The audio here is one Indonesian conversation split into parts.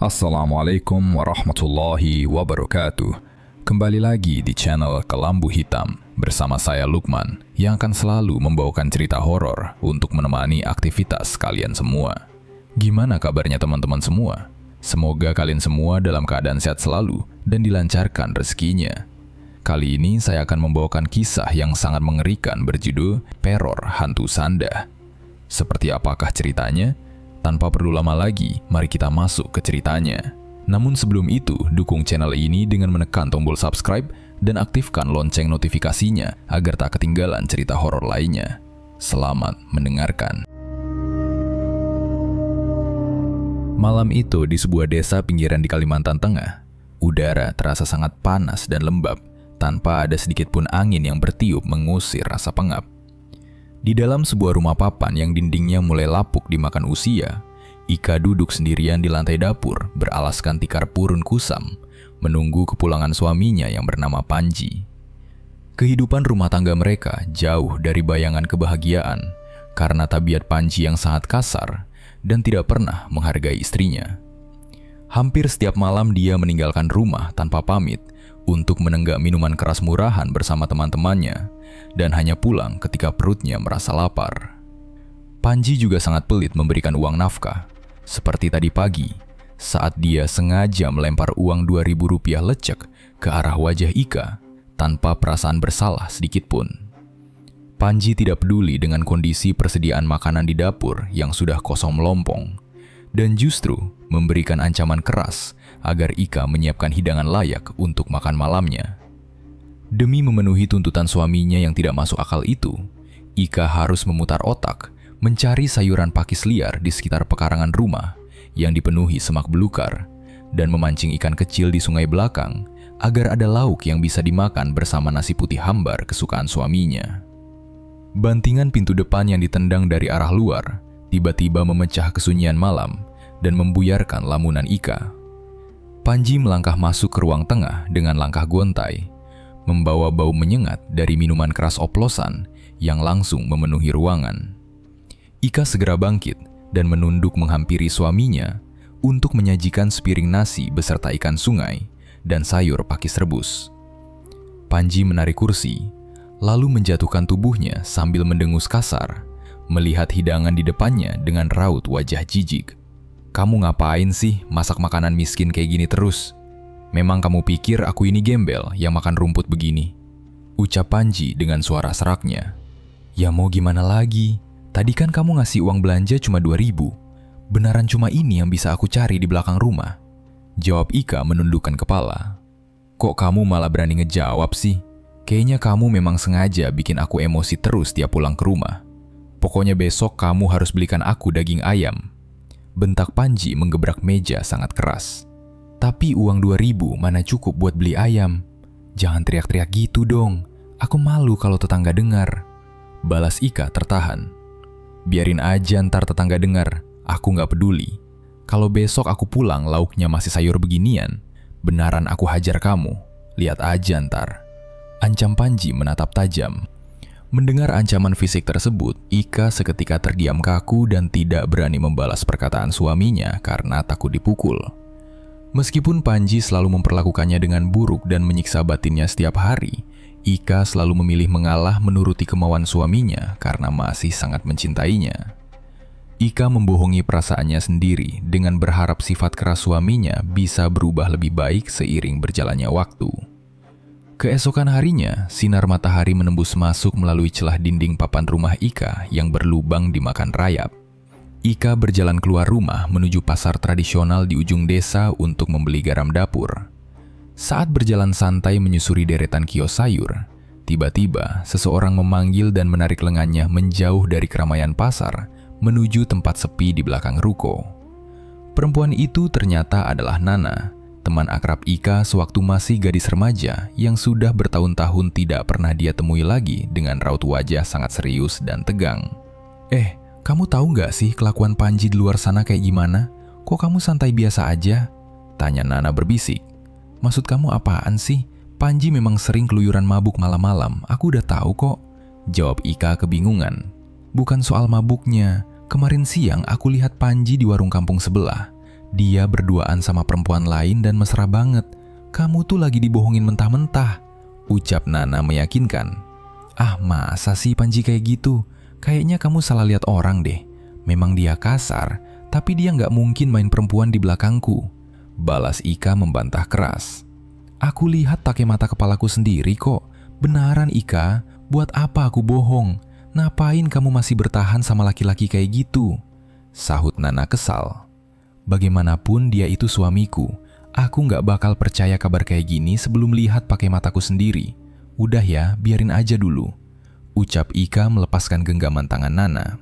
Assalamualaikum warahmatullahi wabarakatuh. Kembali lagi di channel Kelambu Hitam bersama saya Lukman yang akan selalu membawakan cerita horor untuk menemani aktivitas kalian semua. Gimana kabarnya teman-teman semua? Semoga kalian semua dalam keadaan sehat selalu dan dilancarkan rezekinya. Kali ini saya akan membawakan kisah yang sangat mengerikan berjudul Teror Hantu Sanda. Seperti apakah ceritanya? Tanpa perlu lama lagi, mari kita masuk ke ceritanya. Namun sebelum itu, dukung channel ini dengan menekan tombol subscribe dan aktifkan lonceng notifikasinya agar tak ketinggalan cerita horor lainnya. Selamat mendengarkan. Malam itu di sebuah desa pinggiran di Kalimantan Tengah, udara terasa sangat panas dan lembab tanpa ada sedikit pun angin yang bertiup mengusir rasa pengap. Di dalam sebuah rumah papan yang dindingnya mulai lapuk dimakan usia, Ika duduk sendirian di lantai dapur beralaskan tikar purun kusam, menunggu kepulangan suaminya yang bernama Panji. Kehidupan rumah tangga mereka jauh dari bayangan kebahagiaan karena tabiat Panji yang sangat kasar dan tidak pernah menghargai istrinya. Hampir setiap malam dia meninggalkan rumah tanpa pamit untuk menenggak minuman keras murahan bersama teman-temannya dan hanya pulang ketika perutnya merasa lapar. Panji juga sangat pelit memberikan uang nafkah. Seperti tadi pagi, saat dia sengaja melempar uang Rp2.000 lecek ke arah wajah Ika tanpa perasaan bersalah sedikit pun. Panji tidak peduli dengan kondisi persediaan makanan di dapur yang sudah kosong melompong dan justru memberikan ancaman keras agar Ika menyiapkan hidangan layak untuk makan malamnya. Demi memenuhi tuntutan suaminya yang tidak masuk akal itu, Ika harus memutar otak mencari sayuran pakis liar di sekitar pekarangan rumah yang dipenuhi semak belukar dan memancing ikan kecil di sungai belakang agar ada lauk yang bisa dimakan bersama nasi putih hambar kesukaan suaminya. Bantingan pintu depan yang ditendang dari arah luar tiba-tiba memecah kesunyian malam dan membuyarkan lamunan Ika. Panji melangkah masuk ke ruang tengah dengan langkah gontai, membawa bau menyengat dari minuman keras oplosan yang langsung memenuhi ruangan. Ika segera bangkit dan menunduk menghampiri suaminya untuk menyajikan sepiring nasi beserta ikan sungai dan sayur pakis rebus. Panji menarik kursi, lalu menjatuhkan tubuhnya sambil mendengus kasar, melihat hidangan di depannya dengan raut wajah jijik. "Kamu ngapain sih masak makanan miskin kayak gini terus? Memang kamu pikir aku ini gembel yang makan rumput begini?" ucap Panji dengan suara seraknya. "Ya mau gimana lagi? Tadi kan kamu ngasih uang belanja cuma 2.000. Beneran cuma ini yang bisa aku cari di belakang rumah?" jawab Ika menundukkan kepala. "Kok kamu malah berani ngejawab sih? Kayaknya kamu memang sengaja bikin aku emosi terus tiap pulang ke rumah. Pokoknya besok kamu harus belikan aku daging ayam," bentak Panji menggebrak meja sangat keras. "Tapi uang 2.000 mana cukup buat beli ayam? Jangan teriak-teriak gitu dong. Aku malu kalau tetangga dengar," balas Ika tertahan. "Biarin aja ntar tetangga dengar, aku nggak peduli. Kalau besok aku pulang lauknya masih sayur beginian, benaran aku hajar kamu. Lihat aja ntar," ancam Panji menatap tajam. Mendengar ancaman fisik tersebut, Ika seketika terdiam kaku dan tidak berani membalas perkataan suaminya karena takut dipukul. Meskipun Panji selalu memperlakukannya dengan buruk dan menyiksa batinnya setiap hari, Ika selalu memilih mengalah menuruti kemauan suaminya karena masih sangat mencintainya. Ika membohongi perasaannya sendiri dengan berharap sifat keras suaminya bisa berubah lebih baik seiring berjalannya waktu. Keesokan harinya, sinar matahari menembus masuk melalui celah dinding papan rumah Ika yang berlubang dimakan rayap. Ika berjalan keluar rumah menuju pasar tradisional di ujung desa untuk membeli garam dapur. Saat berjalan santai menyusuri deretan kios sayur, tiba-tiba seseorang memanggil dan menarik lengannya menjauh dari keramaian pasar menuju tempat sepi di belakang ruko. Perempuan itu ternyata adalah Nana, teman akrab Ika sewaktu masih gadis remaja yang sudah bertahun-tahun tidak pernah dia temui lagi dengan raut wajah sangat serius dan tegang. Kamu tahu nggak sih kelakuan Panji di luar sana kayak gimana? Kok kamu santai biasa aja?" tanya Nana berbisik. "Maksud kamu apaan sih? Panji memang sering keluyuran mabuk malam-malam, aku udah tahu kok," jawab Ika kebingungan. "Bukan soal mabuknya, kemarin siang aku lihat Panji di warung kampung sebelah. Dia berduaan sama perempuan lain dan mesra banget. Kamu tuh lagi dibohongin mentah-mentah, ucap Nana meyakinkan. Ah, masa sih Panji kayak gitu? Kayaknya kamu salah lihat orang deh. Memang dia kasar, tapi dia nggak mungkin main perempuan di belakangku, balas Ika membantah keras. Aku lihat pakai mata kepalaku sendiri kok. Benaran Ika, buat apa aku bohong? Ngapain kamu masih bertahan sama laki-laki kayak gitu? Sahut Nana kesal. Bagaimanapun dia itu suamiku. Aku nggak bakal percaya kabar kayak gini sebelum lihat pakai mataku sendiri. Udah ya, biarin aja dulu, ucap Ika melepaskan genggaman tangan Nana.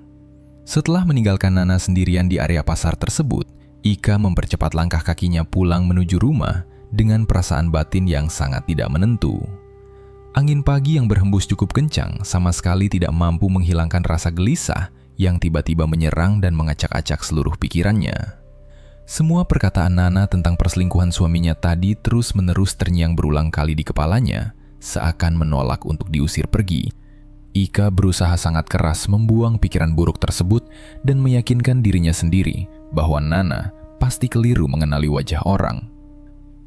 Setelah meninggalkan Nana sendirian di area pasar tersebut, Ika mempercepat langkah kakinya pulang menuju rumah dengan perasaan batin yang sangat tidak menentu. Angin pagi yang berhembus cukup kencang sama sekali tidak mampu menghilangkan rasa gelisah yang tiba-tiba menyerang dan mengacak-acak seluruh pikirannya. Semua perkataan Nana tentang perselingkuhan suaminya tadi terus-menerus terngiang berulang kali di kepalanya, seakan menolak untuk diusir pergi. Ika berusaha sangat keras membuang pikiran buruk tersebut dan meyakinkan dirinya sendiri bahwa Nana pasti keliru mengenali wajah orang.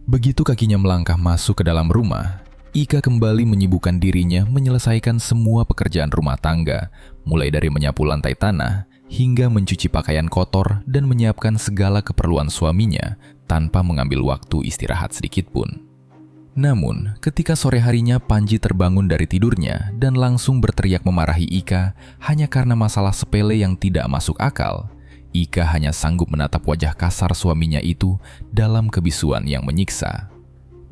Begitu kakinya melangkah masuk ke dalam rumah, Ika kembali menyibukkan dirinya menyelesaikan semua pekerjaan rumah tangga, mulai dari menyapu lantai tanah hingga mencuci pakaian kotor dan menyiapkan segala keperluan suaminya tanpa mengambil waktu istirahat sedikit pun. Namun, ketika sore harinya Panji terbangun dari tidurnya dan langsung berteriak memarahi Ika hanya karena masalah sepele yang tidak masuk akal, Ika hanya sanggup menatap wajah kasar suaminya itu dalam kebisuan yang menyiksa.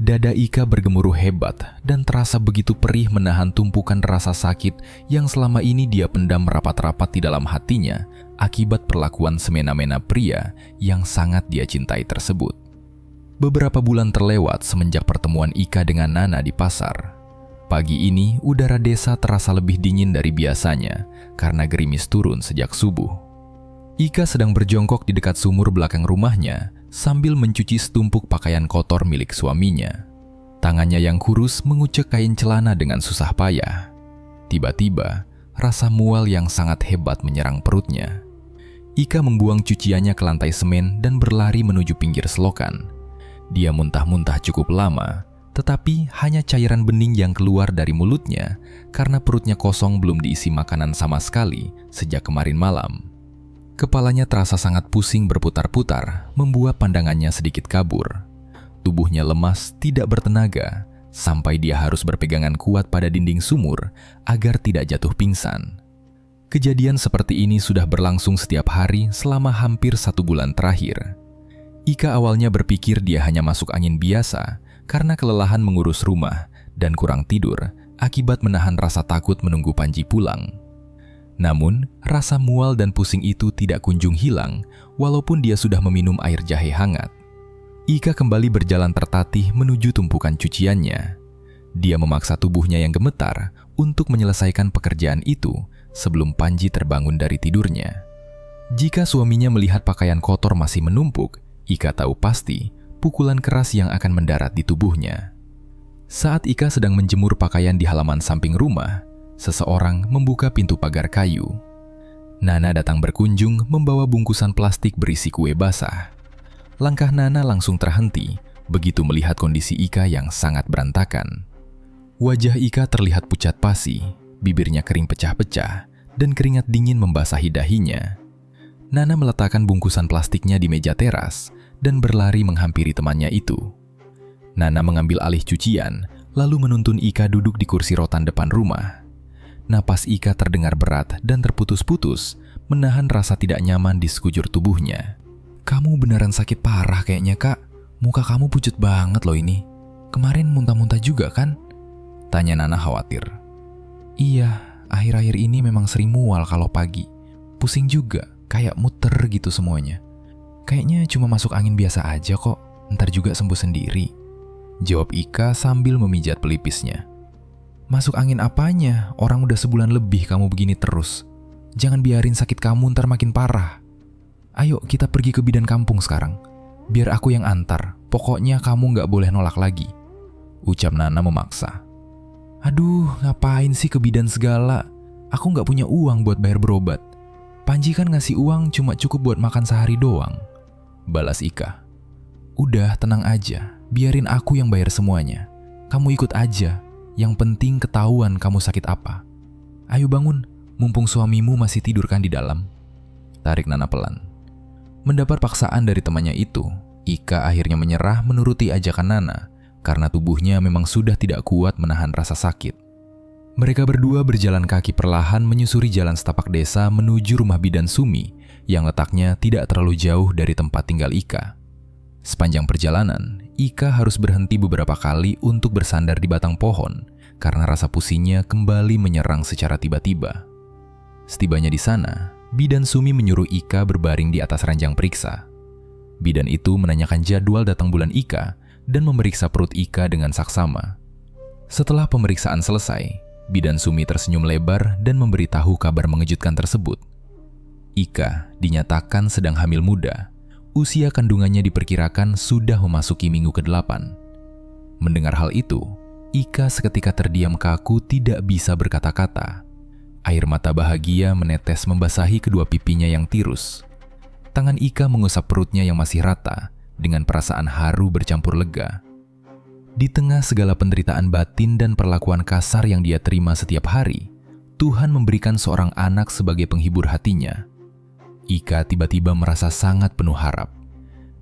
Dada Ika bergemuruh hebat dan terasa begitu perih menahan tumpukan rasa sakit yang selama ini dia pendam rapat-rapat di dalam hatinya akibat perlakuan semena-mena pria yang sangat dia cintai tersebut. Beberapa bulan terlewat semenjak pertemuan Ika dengan Nana di pasar. Pagi ini udara desa terasa lebih dingin dari biasanya karena gerimis turun sejak subuh. Ika sedang berjongkok di dekat sumur belakang rumahnya sambil mencuci setumpuk pakaian kotor milik suaminya. Tangannya yang kurus mengucek kain celana dengan susah payah. Tiba-tiba, rasa mual yang sangat hebat menyerang perutnya. Ika membuang cuciannya ke lantai semen dan berlari menuju pinggir selokan. Dia muntah-muntah cukup lama, tetapi hanya cairan bening yang keluar dari mulutnya karena perutnya kosong belum diisi makanan sama sekali sejak kemarin malam. Kepalanya terasa sangat pusing berputar-putar, membuat pandangannya sedikit kabur. Tubuhnya lemas, tidak bertenaga, sampai dia harus berpegangan kuat pada dinding sumur agar tidak jatuh pingsan. Kejadian seperti ini sudah berlangsung setiap hari selama hampir 1 bulan terakhir. Ika awalnya berpikir dia hanya masuk angin biasa karena kelelahan mengurus rumah dan kurang tidur akibat menahan rasa takut menunggu Panji pulang. Namun, rasa mual dan pusing itu tidak kunjung hilang walaupun dia sudah meminum air jahe hangat. Ika kembali berjalan tertatih menuju tumpukan cuciannya. Dia memaksa tubuhnya yang gemetar untuk menyelesaikan pekerjaan itu sebelum Panji terbangun dari tidurnya. Jika suaminya melihat pakaian kotor masih menumpuk, Ika tahu pasti pukulan keras yang akan mendarat di tubuhnya. Saat Ika sedang menjemur pakaian di halaman samping rumah, seseorang membuka pintu pagar kayu. Nana datang berkunjung membawa bungkusan plastik berisi kue basah. Langkah Nana langsung terhenti begitu melihat kondisi Ika yang sangat berantakan. Wajah Ika terlihat pucat pasi, bibirnya kering pecah-pecah, dan keringat dingin membasahi dahinya. Nana meletakkan bungkusan plastiknya di meja teras dan berlari menghampiri temannya itu. Nana mengambil alih cucian, lalu menuntun Ika duduk di kursi rotan depan rumah. Napas Ika terdengar berat dan terputus-putus, menahan rasa tidak nyaman di sekujur tubuhnya. Kamu beneran sakit parah kayaknya, Kak. Muka kamu pucat banget loh ini. Kemarin muntah-muntah juga kan? Tanya Nana khawatir. Iya, akhir-akhir ini memang sering mual kalau pagi. Pusing juga, kayak muter gitu semuanya. Kayaknya cuma masuk angin biasa aja kok, ntar juga sembuh sendiri. Jawab Ika sambil memijat pelipisnya. Masuk angin apanya? Orang udah sebulan lebih kamu begini terus. Jangan biarin sakit kamu ntar makin parah. Ayo kita pergi ke bidan kampung sekarang. Biar aku yang antar. Pokoknya kamu gak boleh nolak lagi. Ucap Nana memaksa. Aduh, ngapain sih ke bidan segala? Aku gak punya uang buat bayar berobat. Panji kan ngasih uang cuma cukup buat makan sehari doang. balas Ika. Udah, tenang aja, biarin aku yang bayar semuanya. Kamu ikut aja, yang penting ketahuan kamu sakit apa. Ayo bangun, mumpung suamimu masih tidur kan di dalam. Tarik Nana pelan. Mendapat paksaan dari temannya itu, Ika akhirnya menyerah menuruti ajakan Nana karena tubuhnya memang sudah tidak kuat menahan rasa sakit. Mereka berdua berjalan kaki perlahan menyusuri jalan setapak desa menuju rumah bidan Sumi yang letaknya tidak terlalu jauh dari tempat tinggal Ika. Sepanjang perjalanan, Ika harus berhenti beberapa kali untuk bersandar di batang pohon karena rasa pusingnya kembali menyerang secara tiba-tiba. Setibanya di sana, bidan Sumi menyuruh Ika berbaring di atas ranjang periksa. Bidan itu menanyakan jadwal datang bulan Ika dan memeriksa perut Ika dengan saksama. Setelah pemeriksaan selesai, bidan Sumi tersenyum lebar dan memberitahu kabar mengejutkan tersebut. Ika dinyatakan sedang hamil muda. Usia kandungannya diperkirakan sudah memasuki minggu ke-8. Mendengar hal itu, Ika seketika terdiam kaku tidak bisa berkata-kata. Air mata bahagia menetes membasahi kedua pipinya yang tirus. Tangan Ika mengusap perutnya yang masih rata dengan perasaan haru bercampur lega. Di tengah segala penderitaan batin dan perlakuan kasar yang dia terima setiap hari, Tuhan memberikan seorang anak sebagai penghibur hatinya. Ika tiba-tiba merasa sangat penuh harap.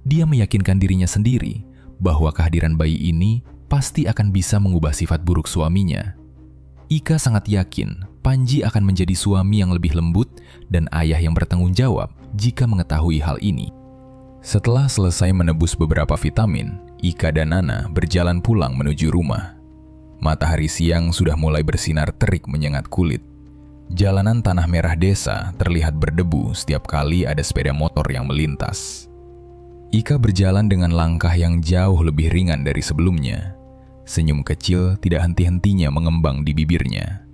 Dia meyakinkan dirinya sendiri bahwa kehadiran bayi ini pasti akan bisa mengubah sifat buruk suaminya. Ika sangat yakin Panji akan menjadi suami yang lebih lembut dan ayah yang bertanggung jawab jika mengetahui hal ini. Setelah selesai menebus beberapa vitamin, Ika dan Nana berjalan pulang menuju rumah. Matahari siang sudah mulai bersinar terik menyengat kulit. Jalanan tanah merah desa terlihat berdebu setiap kali ada sepeda motor yang melintas. Ika berjalan dengan langkah yang jauh lebih ringan dari sebelumnya. Senyum kecil tidak henti-hentinya mengembang di bibirnya.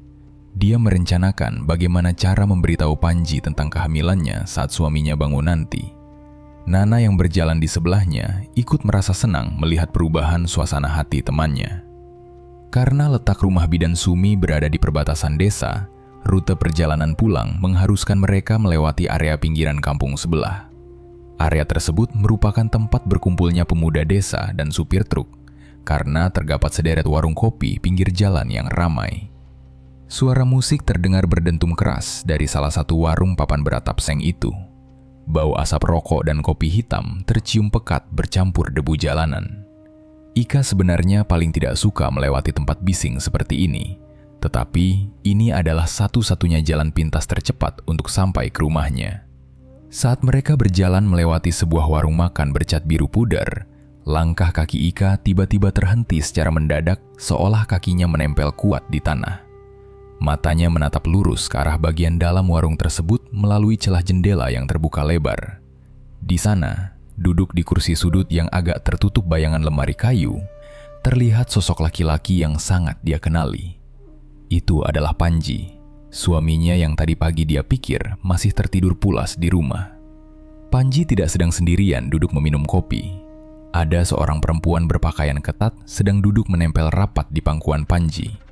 Dia merencanakan bagaimana cara memberitahu Panji tentang kehamilannya saat suaminya bangun nanti. Nana yang berjalan di sebelahnya ikut merasa senang melihat perubahan suasana hati temannya. Karena letak rumah bidan Sumi berada di perbatasan desa, rute perjalanan pulang mengharuskan mereka melewati area pinggiran kampung sebelah. Area tersebut merupakan tempat berkumpulnya pemuda desa dan supir truk, karena terdapat sederet warung kopi pinggir jalan yang ramai. Suara musik terdengar berdentum keras dari salah satu warung papan beratap seng itu. Bau asap rokok dan kopi hitam tercium pekat bercampur debu jalanan. Ika sebenarnya paling tidak suka melewati tempat bising seperti ini, tetapi ini adalah satu-satunya jalan pintas tercepat untuk sampai ke rumahnya. Saat mereka berjalan melewati sebuah warung makan bercat biru pudar, langkah kaki Ika tiba-tiba terhenti secara mendadak seolah kakinya menempel kuat di tanah. Matanya menatap lurus ke arah bagian dalam warung tersebut melalui celah jendela yang terbuka lebar. Di sana, duduk di kursi sudut yang agak tertutup bayangan lemari kayu, terlihat sosok laki-laki yang sangat dia kenali. Itu adalah Panji, suaminya yang tadi pagi dia pikir masih tertidur pulas di rumah. Panji tidak sedang sendirian duduk meminum kopi. Ada seorang perempuan berpakaian ketat sedang duduk menempel rapat di pangkuan Panji.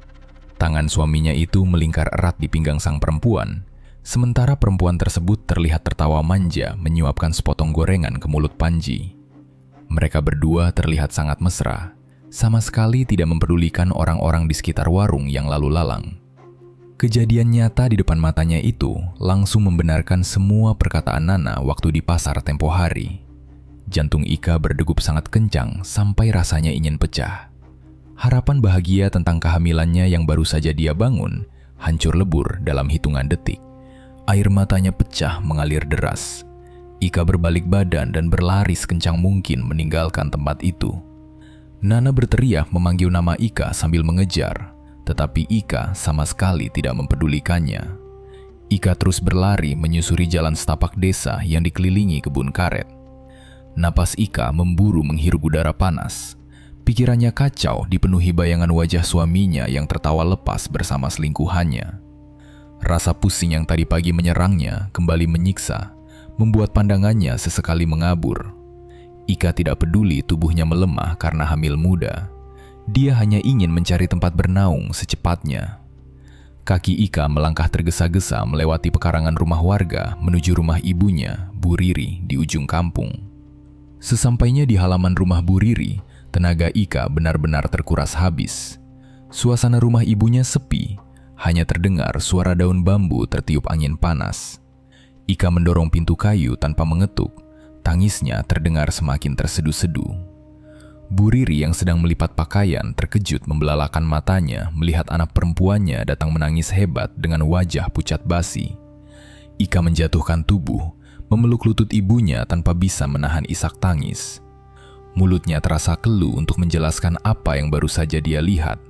Tangan suaminya itu melingkar erat di pinggang sang perempuan, sementara perempuan tersebut terlihat tertawa manja menyuapkan sepotong gorengan ke mulut Panji. Mereka berdua terlihat sangat mesra, sama sekali tidak mempedulikan orang-orang di sekitar warung yang lalu lalang. Kejadian nyata di depan matanya itu langsung membenarkan semua perkataan Nana waktu di pasar tempo hari. Jantung Ika berdegup sangat kencang sampai rasanya ingin pecah. Harapan bahagia tentang kehamilannya yang baru saja dia bangun hancur lebur dalam hitungan detik. Air matanya pecah mengalir deras. Ika berbalik badan dan berlari sekencang mungkin meninggalkan tempat itu. Nana berteriak memanggil nama Ika sambil mengejar, tetapi Ika sama sekali tidak mempedulikannya. Ika terus berlari menyusuri jalan setapak desa yang dikelilingi kebun karet. Napas Ika memburu menghirup udara panas. Pikirannya kacau dipenuhi bayangan wajah suaminya yang tertawa lepas bersama selingkuhannya. Rasa pusing yang tadi pagi menyerangnya kembali menyiksa, membuat pandangannya sesekali mengabur. Ika tidak peduli tubuhnya melemah karena hamil muda. Dia hanya ingin mencari tempat bernaung secepatnya. Kaki Ika melangkah tergesa-gesa melewati pekarangan rumah warga menuju rumah ibunya, Bu Riri, di ujung kampung. Sesampainya di halaman rumah Bu Riri, tenaga Ika benar-benar terkuras habis. Suasana rumah ibunya sepi, hanya terdengar suara daun bambu tertiup angin panas. Ika mendorong pintu kayu tanpa mengetuk, tangisnya terdengar semakin terseduh-seduh. Bu Riri yang sedang melipat pakaian terkejut membelalakan matanya melihat anak perempuannya datang menangis hebat dengan wajah pucat basi. Ika menjatuhkan tubuh, memeluk lutut ibunya tanpa bisa menahan isak tangis. Mulutnya terasa keluh untuk menjelaskan apa yang baru saja dia lihat.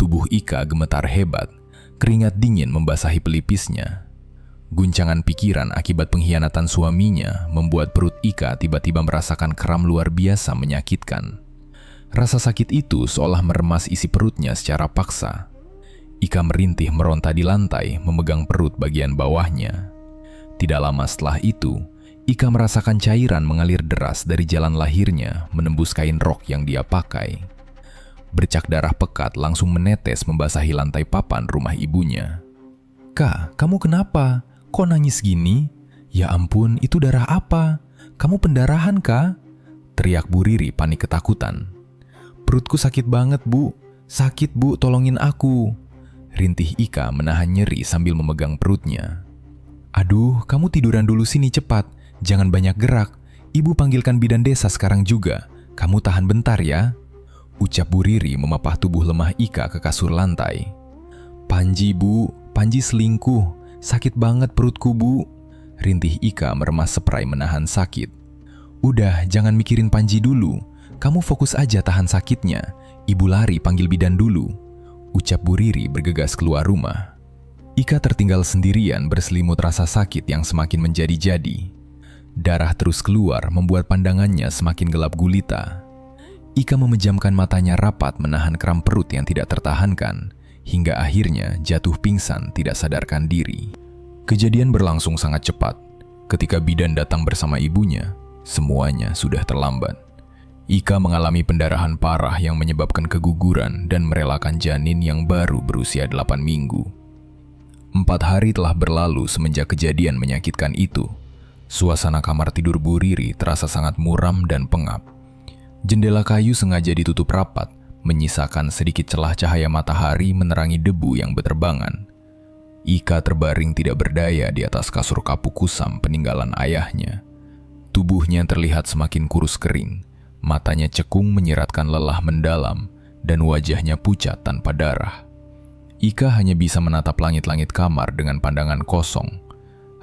Tubuh Ika gemetar hebat, keringat dingin membasahi pelipisnya. Guncangan pikiran akibat pengkhianatan suaminya membuat perut Ika tiba-tiba merasakan kram luar biasa menyakitkan. Rasa sakit itu seolah meremas isi perutnya secara paksa. Ika merintih meronta di lantai, memegang perut bagian bawahnya. Tidak lama setelah itu, Ika merasakan cairan mengalir deras dari jalan lahirnya menembus kain rok yang dia pakai. Bercak darah pekat langsung menetes membasahi lantai papan rumah ibunya. "Kak, kamu kenapa? Kok nangis gini? Ya ampun, itu darah apa? Kamu pendarahan, Kak?" teriak Bu Riri panik ketakutan. "Perutku sakit banget, Bu. Sakit, Bu, tolongin aku." Rintih Ika menahan nyeri sambil memegang perutnya. "Aduh, kamu tiduran dulu sini cepat. Jangan banyak gerak. Ibu panggilkan bidan desa sekarang juga. Kamu tahan bentar ya," ucap Bu Riri memapah tubuh lemah Ika ke kasur lantai. "Panji, Bu. Panji selingkuh. Sakit banget perutku, Bu," rintih Ika meremas spray menahan sakit. "Udah, jangan mikirin Panji dulu. Kamu fokus aja tahan sakitnya. Ibu lari panggil bidan dulu," ucap Bu Riri bergegas keluar rumah. Ika tertinggal sendirian berselimut rasa sakit yang semakin menjadi-jadi. Darah terus keluar membuat pandangannya semakin gelap gulita. Ika memejamkan matanya rapat menahan kram perut yang tidak tertahankan, hingga akhirnya jatuh pingsan tidak sadarkan diri. Kejadian berlangsung sangat cepat. Ketika bidan datang bersama ibunya, semuanya sudah terlambat. Ika mengalami pendarahan parah yang menyebabkan keguguran dan merelakan janin yang baru berusia 8 minggu. 4 hari telah berlalu semenjak kejadian menyakitkan itu. Suasana kamar tidur Bu Riri terasa sangat muram dan pengap. Jendela kayu sengaja ditutup rapat, menyisakan sedikit celah cahaya matahari menerangi debu yang berterbangan. Ika terbaring tidak berdaya di atas kasur kapuk kusam peninggalan ayahnya. Tubuhnya terlihat semakin kurus kering, matanya cekung menyiratkan lelah mendalam, dan wajahnya pucat tanpa darah. Ika hanya bisa menatap langit-langit kamar dengan pandangan kosong.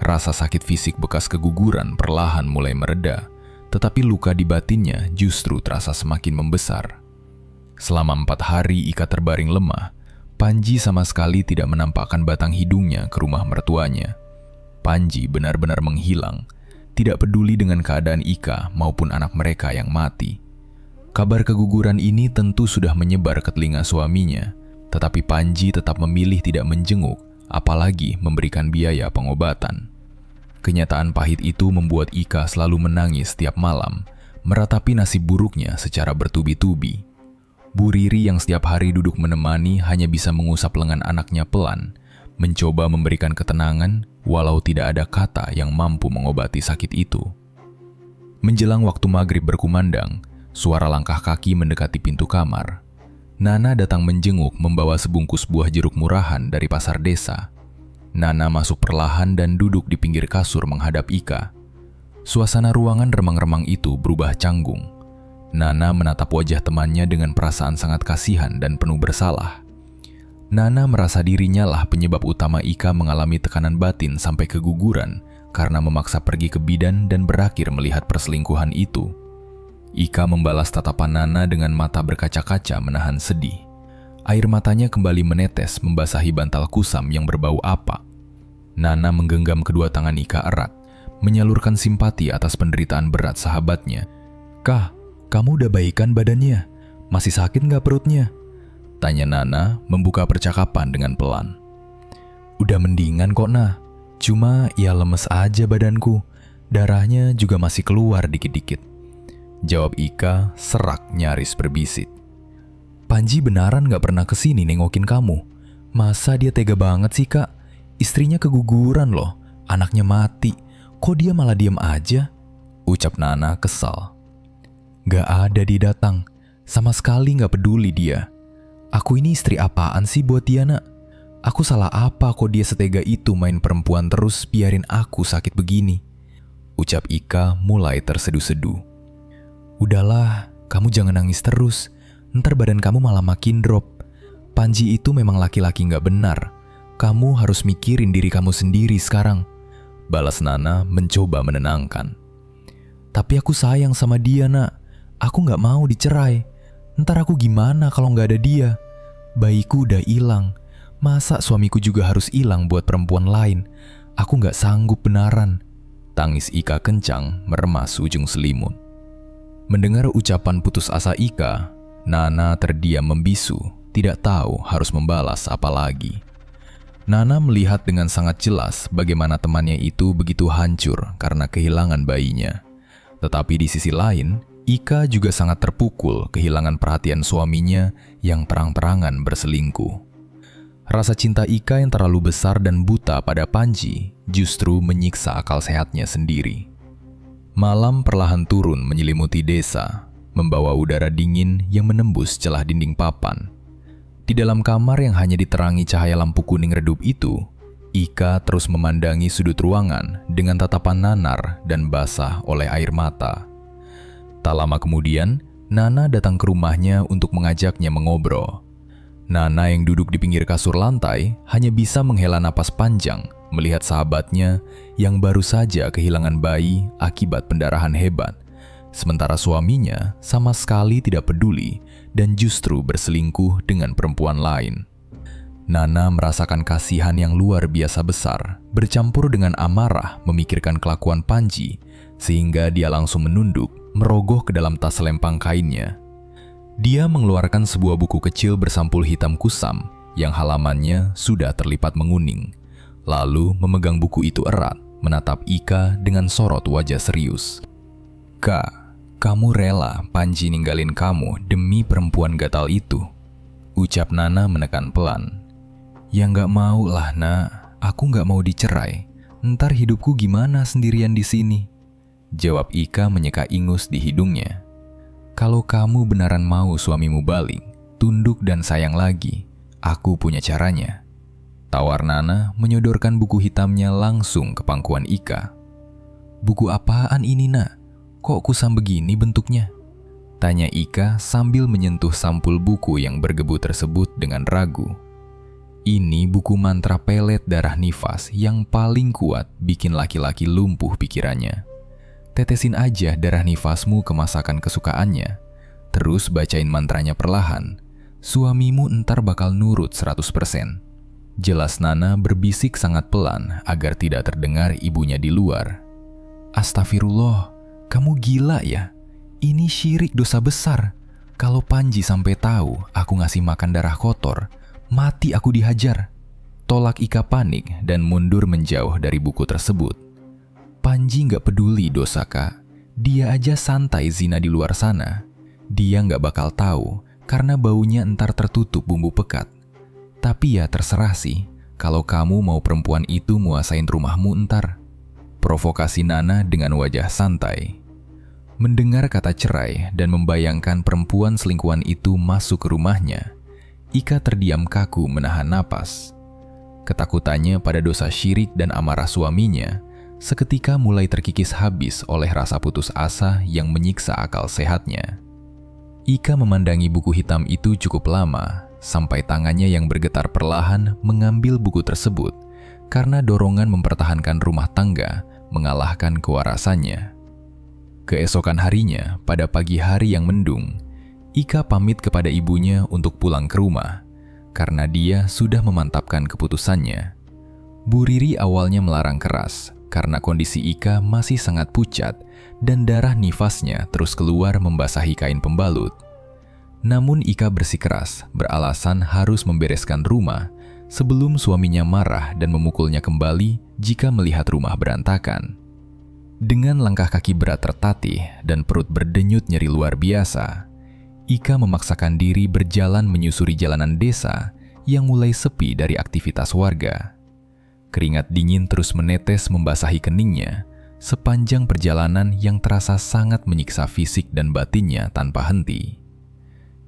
Rasa sakit fisik bekas keguguran perlahan mulai mereda, tetapi luka di batinnya justru terasa semakin membesar. Selama 4 hari Ika terbaring lemah, Panji sama sekali tidak menampakkan batang hidungnya ke rumah mertuanya. Panji benar-benar menghilang, tidak peduli dengan keadaan Ika maupun anak mereka yang mati. Kabar keguguran ini tentu sudah menyebar ke telinga suaminya, tetapi Panji tetap memilih tidak menjenguk, apalagi memberikan biaya pengobatan. Kenyataan pahit itu membuat Ika selalu menangis setiap malam, meratapi nasib buruknya secara bertubi-tubi. Bu Riri yang setiap hari duduk menemani hanya bisa mengusap lengan anaknya pelan, mencoba memberikan ketenangan walau tidak ada kata yang mampu mengobati sakit itu. Menjelang waktu maghrib berkumandang, suara langkah kaki mendekati pintu kamar. Nana datang menjenguk membawa sebungkus buah jeruk murahan dari pasar desa. Nana masuk perlahan dan duduk di pinggir kasur menghadap Ika. Suasana ruangan remang-remang itu berubah canggung. Nana menatap wajah temannya dengan perasaan sangat kasihan dan penuh bersalah. Nana merasa dirinya lah penyebab utama Ika mengalami tekanan batin sampai keguguran karena memaksa pergi ke bidan dan berakhir melihat perselingkuhan itu. Ika membalas tatapan Nana dengan mata berkaca-kaca menahan sedih. Air matanya kembali menetes membasahi bantal kusam yang berbau apak. Nana menggenggam kedua tangan Ika erat, menyalurkan simpati atas penderitaan berat sahabatnya. "Kah, kamu udah baikan badannya? Masih sakit nggak perutnya?" tanya Nana membuka percakapan dengan pelan. "Udah mendingan kok, Nah. Cuma ya lemes aja badanku. Darahnya juga masih keluar dikit-dikit," jawab Ika serak nyaris berbisik. "Panji beneran gak pernah kesini nengokin kamu? Masa dia tega banget sih, Kak? Istrinya keguguran loh, anaknya mati. Kok dia malah diem aja?" ucap Nana kesal. Gak ada dia datang. Sama sekali gak peduli dia. Aku ini istri apaan sih buat dia, nak? Aku salah apa kok dia setega itu main perempuan terus biarin aku sakit begini? Ucap Ika mulai terseduh-seduh. Udahlah, kamu jangan nangis terus. Ntar badan kamu malah makin drop. Panji itu memang laki-laki gak benar. Kamu harus mikirin diri kamu sendiri sekarang. Balas Nana mencoba menenangkan. Tapi aku sayang sama dia, nak. Aku gak mau dicerai. Ntar aku gimana kalau gak ada dia? Bayiku udah hilang. Masa suamiku juga harus hilang buat perempuan lain? Aku gak sanggup benaran. Tangis Ika kencang meremas ujung selimut. Mendengar ucapan putus asa Ika, Nana terdiam membisu, tidak tahu harus membalas apa lagi. Nana melihat dengan sangat jelas bagaimana temannya itu begitu hancur karena kehilangan bayinya. Tetapi di sisi lain, Ika juga sangat terpukul kehilangan perhatian suaminya yang terang-terangan berselingkuh. Rasa cinta Ika yang terlalu besar dan buta pada Panji justru menyiksa akal sehatnya sendiri. Malam perlahan turun menyelimuti desa, membawa udara dingin yang menembus celah dinding papan. Di dalam kamar yang hanya diterangi cahaya lampu kuning redup itu, Ika terus memandangi sudut ruangan dengan tatapan nanar dan basah oleh air mata. Tak lama kemudian, Nana datang ke rumahnya untuk mengajaknya mengobrol. Nana yang duduk di pinggir kasur lantai hanya bisa menghela napas panjang melihat sahabatnya yang baru saja kehilangan bayi akibat pendarahan hebat. Sementara suaminya sama sekali tidak peduli dan justru berselingkuh dengan perempuan lain. Nana merasakan kasihan yang luar biasa besar, bercampur dengan amarah memikirkan kelakuan Panji, sehingga dia langsung menunduk, merogoh ke dalam tas selempang kainnya. Dia mengeluarkan sebuah buku kecil bersampul hitam kusam yang halamannya sudah terlipat menguning. Lalu memegang buku itu erat, menatap Ika dengan sorot wajah serius. Kak, kamu rela Panji ninggalin kamu demi perempuan gatal itu? Ucap Nana menekan pelan. Ya nggak mau lah, nak. Aku nggak mau dicerai. Ntar hidupku gimana sendirian di sini? Jawab Ika menyeka ingus di hidungnya. Kalau kamu beneran mau suamimu balik, tunduk dan sayang lagi, aku punya caranya. Tawar Nana menyodorkan buku hitamnya langsung ke pangkuan Ika. Buku apaan ini, nak? Kok kusam begini bentuknya? Tanya Ika sambil menyentuh sampul buku yang bergebu tersebut dengan ragu. Ini buku mantra pelet darah nifas yang paling kuat bikin laki-laki lumpuh pikirannya. Tetesin aja darah nifasmu ke masakan kesukaannya. Terus bacain mantranya perlahan. Suamimu ntar bakal nurut 100%. Jelas Nana berbisik sangat pelan agar tidak terdengar ibunya di luar. Astagfirullah, kamu gila ya? Ini syirik dosa besar. Kalau Panji sampai tahu aku ngasih makan darah kotor, mati aku dihajar. Tolak Ika panik dan mundur menjauh dari buku tersebut. Panji gak peduli dosa, Kak. Dia aja santai zina di luar sana. Dia gak bakal tahu karena baunya ntar tertutup bumbu pekat. Tapi ya terserah sih kalau kamu mau perempuan itu muasain rumahmu ntar. Provokasi Nana dengan wajah santai. Mendengar kata cerai dan membayangkan perempuan selingkuhan itu masuk ke rumahnya, Ika terdiam kaku menahan napas. Ketakutannya pada dosa syirik dan amarah suaminya seketika mulai terkikis habis oleh rasa putus asa yang menyiksa akal sehatnya. Ika memandangi buku hitam itu cukup lama, sampai tangannya yang bergetar perlahan mengambil buku tersebut karena dorongan mempertahankan rumah tangga mengalahkan kewarasannya. Keesokan harinya, pada pagi hari yang mendung, Ika pamit kepada ibunya untuk pulang ke rumah karena dia sudah memantapkan keputusannya. Bu Riri awalnya melarang keras karena kondisi Ika masih sangat pucat dan darah nifasnya terus keluar membasahi kain pembalut. Namun Ika bersikeras beralasan harus membereskan rumah sebelum suaminya marah dan memukulnya kembali jika melihat rumah berantakan. Dengan langkah kaki berat tertatih dan perut berdenyut nyeri luar biasa, Ika memaksakan diri berjalan menyusuri jalanan desa yang mulai sepi dari aktivitas warga. Keringat dingin terus menetes membasahi keningnya sepanjang perjalanan yang terasa sangat menyiksa fisik dan batinnya tanpa henti.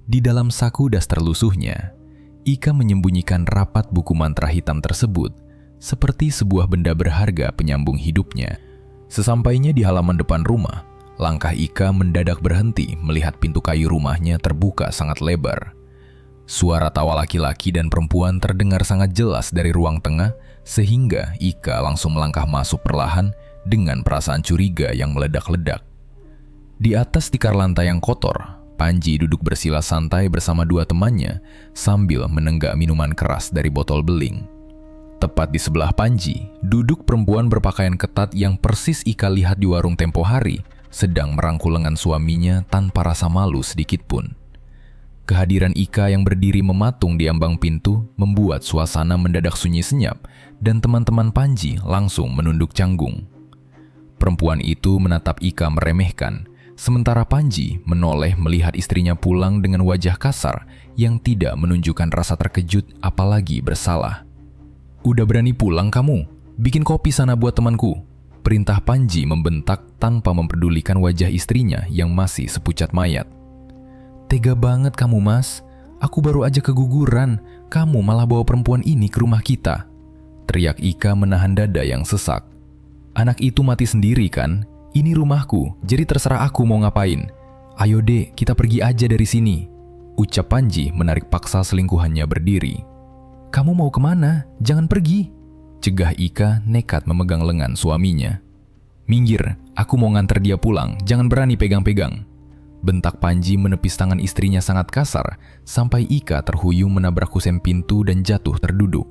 Di dalam saku daster lusuhnya, Ika menyembunyikan rapat buku mantra hitam tersebut seperti sebuah benda berharga penyambung hidupnya. Sesampainya di halaman depan rumah, langkah Ika mendadak berhenti melihat pintu kayu rumahnya terbuka sangat lebar. Suara tawa laki-laki dan perempuan terdengar sangat jelas dari ruang tengah, sehingga Ika langsung melangkah masuk perlahan dengan perasaan curiga yang meledak-ledak. Di atas tikar lantai yang kotor, Panji duduk bersila santai bersama dua temannya sambil menenggak minuman keras dari botol beling. Tepat di sebelah Panji, duduk perempuan berpakaian ketat yang persis Ika lihat di warung tempo hari, sedang merangkul lengan suaminya tanpa rasa malu sedikit pun. Kehadiran Ika yang berdiri mematung di ambang pintu membuat suasana mendadak sunyi senyap dan teman-teman Panji langsung menunduk canggung. Perempuan itu menatap Ika meremehkan, sementara Panji menoleh melihat istrinya pulang dengan wajah kasar yang tidak menunjukkan rasa terkejut apalagi bersalah. "Udah berani pulang kamu? Bikin kopi sana buat temanku," perintah Panji membentak tanpa memperdulikan wajah istrinya yang masih sepucat mayat. "Tega banget kamu, Mas. Aku baru aja keguguran, kamu malah bawa perempuan ini ke rumah kita," teriak Ika menahan dada yang sesak. "Anak itu mati sendiri kan? Ini rumahku, jadi terserah aku mau ngapain. Ayo dek, kita pergi aja dari sini," ucap Panji menarik paksa selingkuhannya berdiri. "Kamu mau kemana? Jangan pergi," cegah Ika nekat memegang lengan suaminya. "Minggir, aku mau nganter dia pulang, jangan berani pegang-pegang," bentak Panji menepis tangan istrinya sangat kasar sampai Ika terhuyung menabrak kusen pintu dan jatuh terduduk.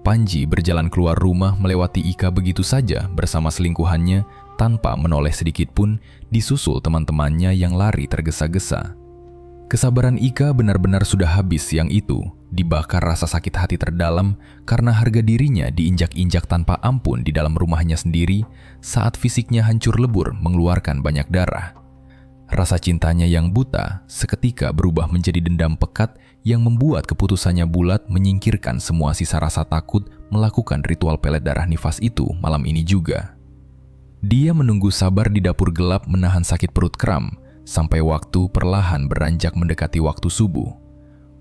Panji berjalan keluar rumah melewati Ika begitu saja bersama selingkuhannya tanpa menoleh sedikit pun, disusul teman-temannya yang lari tergesa-gesa. Kesabaran Ika benar-benar sudah habis siang itu, dibakar rasa sakit hati terdalam karena harga dirinya diinjak-injak tanpa ampun di dalam rumahnya sendiri saat fisiknya hancur lebur mengeluarkan banyak darah. Rasa cintanya yang buta seketika berubah menjadi dendam pekat yang membuat keputusannya bulat menyingkirkan semua sisa rasa takut melakukan ritual pelet darah nifas itu malam ini juga. Dia menunggu sabar di dapur gelap menahan sakit perut kram sampai waktu perlahan beranjak mendekati waktu subuh.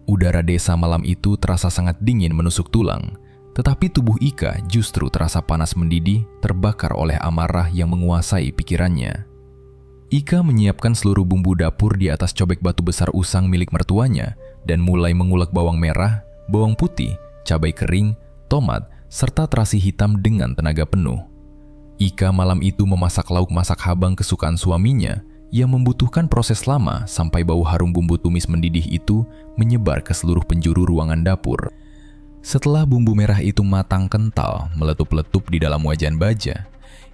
Udara desa malam itu terasa sangat dingin menusuk tulang, tetapi tubuh Ika justru terasa panas mendidih, terbakar oleh amarah yang menguasai pikirannya. Ika menyiapkan seluruh bumbu dapur di atas cobek batu besar usang milik mertuanya dan mulai mengulek bawang merah, bawang putih, cabai kering, tomat, serta terasi hitam dengan tenaga penuh. Ika malam itu memasak lauk masak habang kesukaan suaminya yang membutuhkan proses lama sampai bau harum bumbu tumis mendidih itu menyebar ke seluruh penjuru ruangan dapur. Setelah bumbu merah itu matang kental meletup-letup di dalam wajan baja,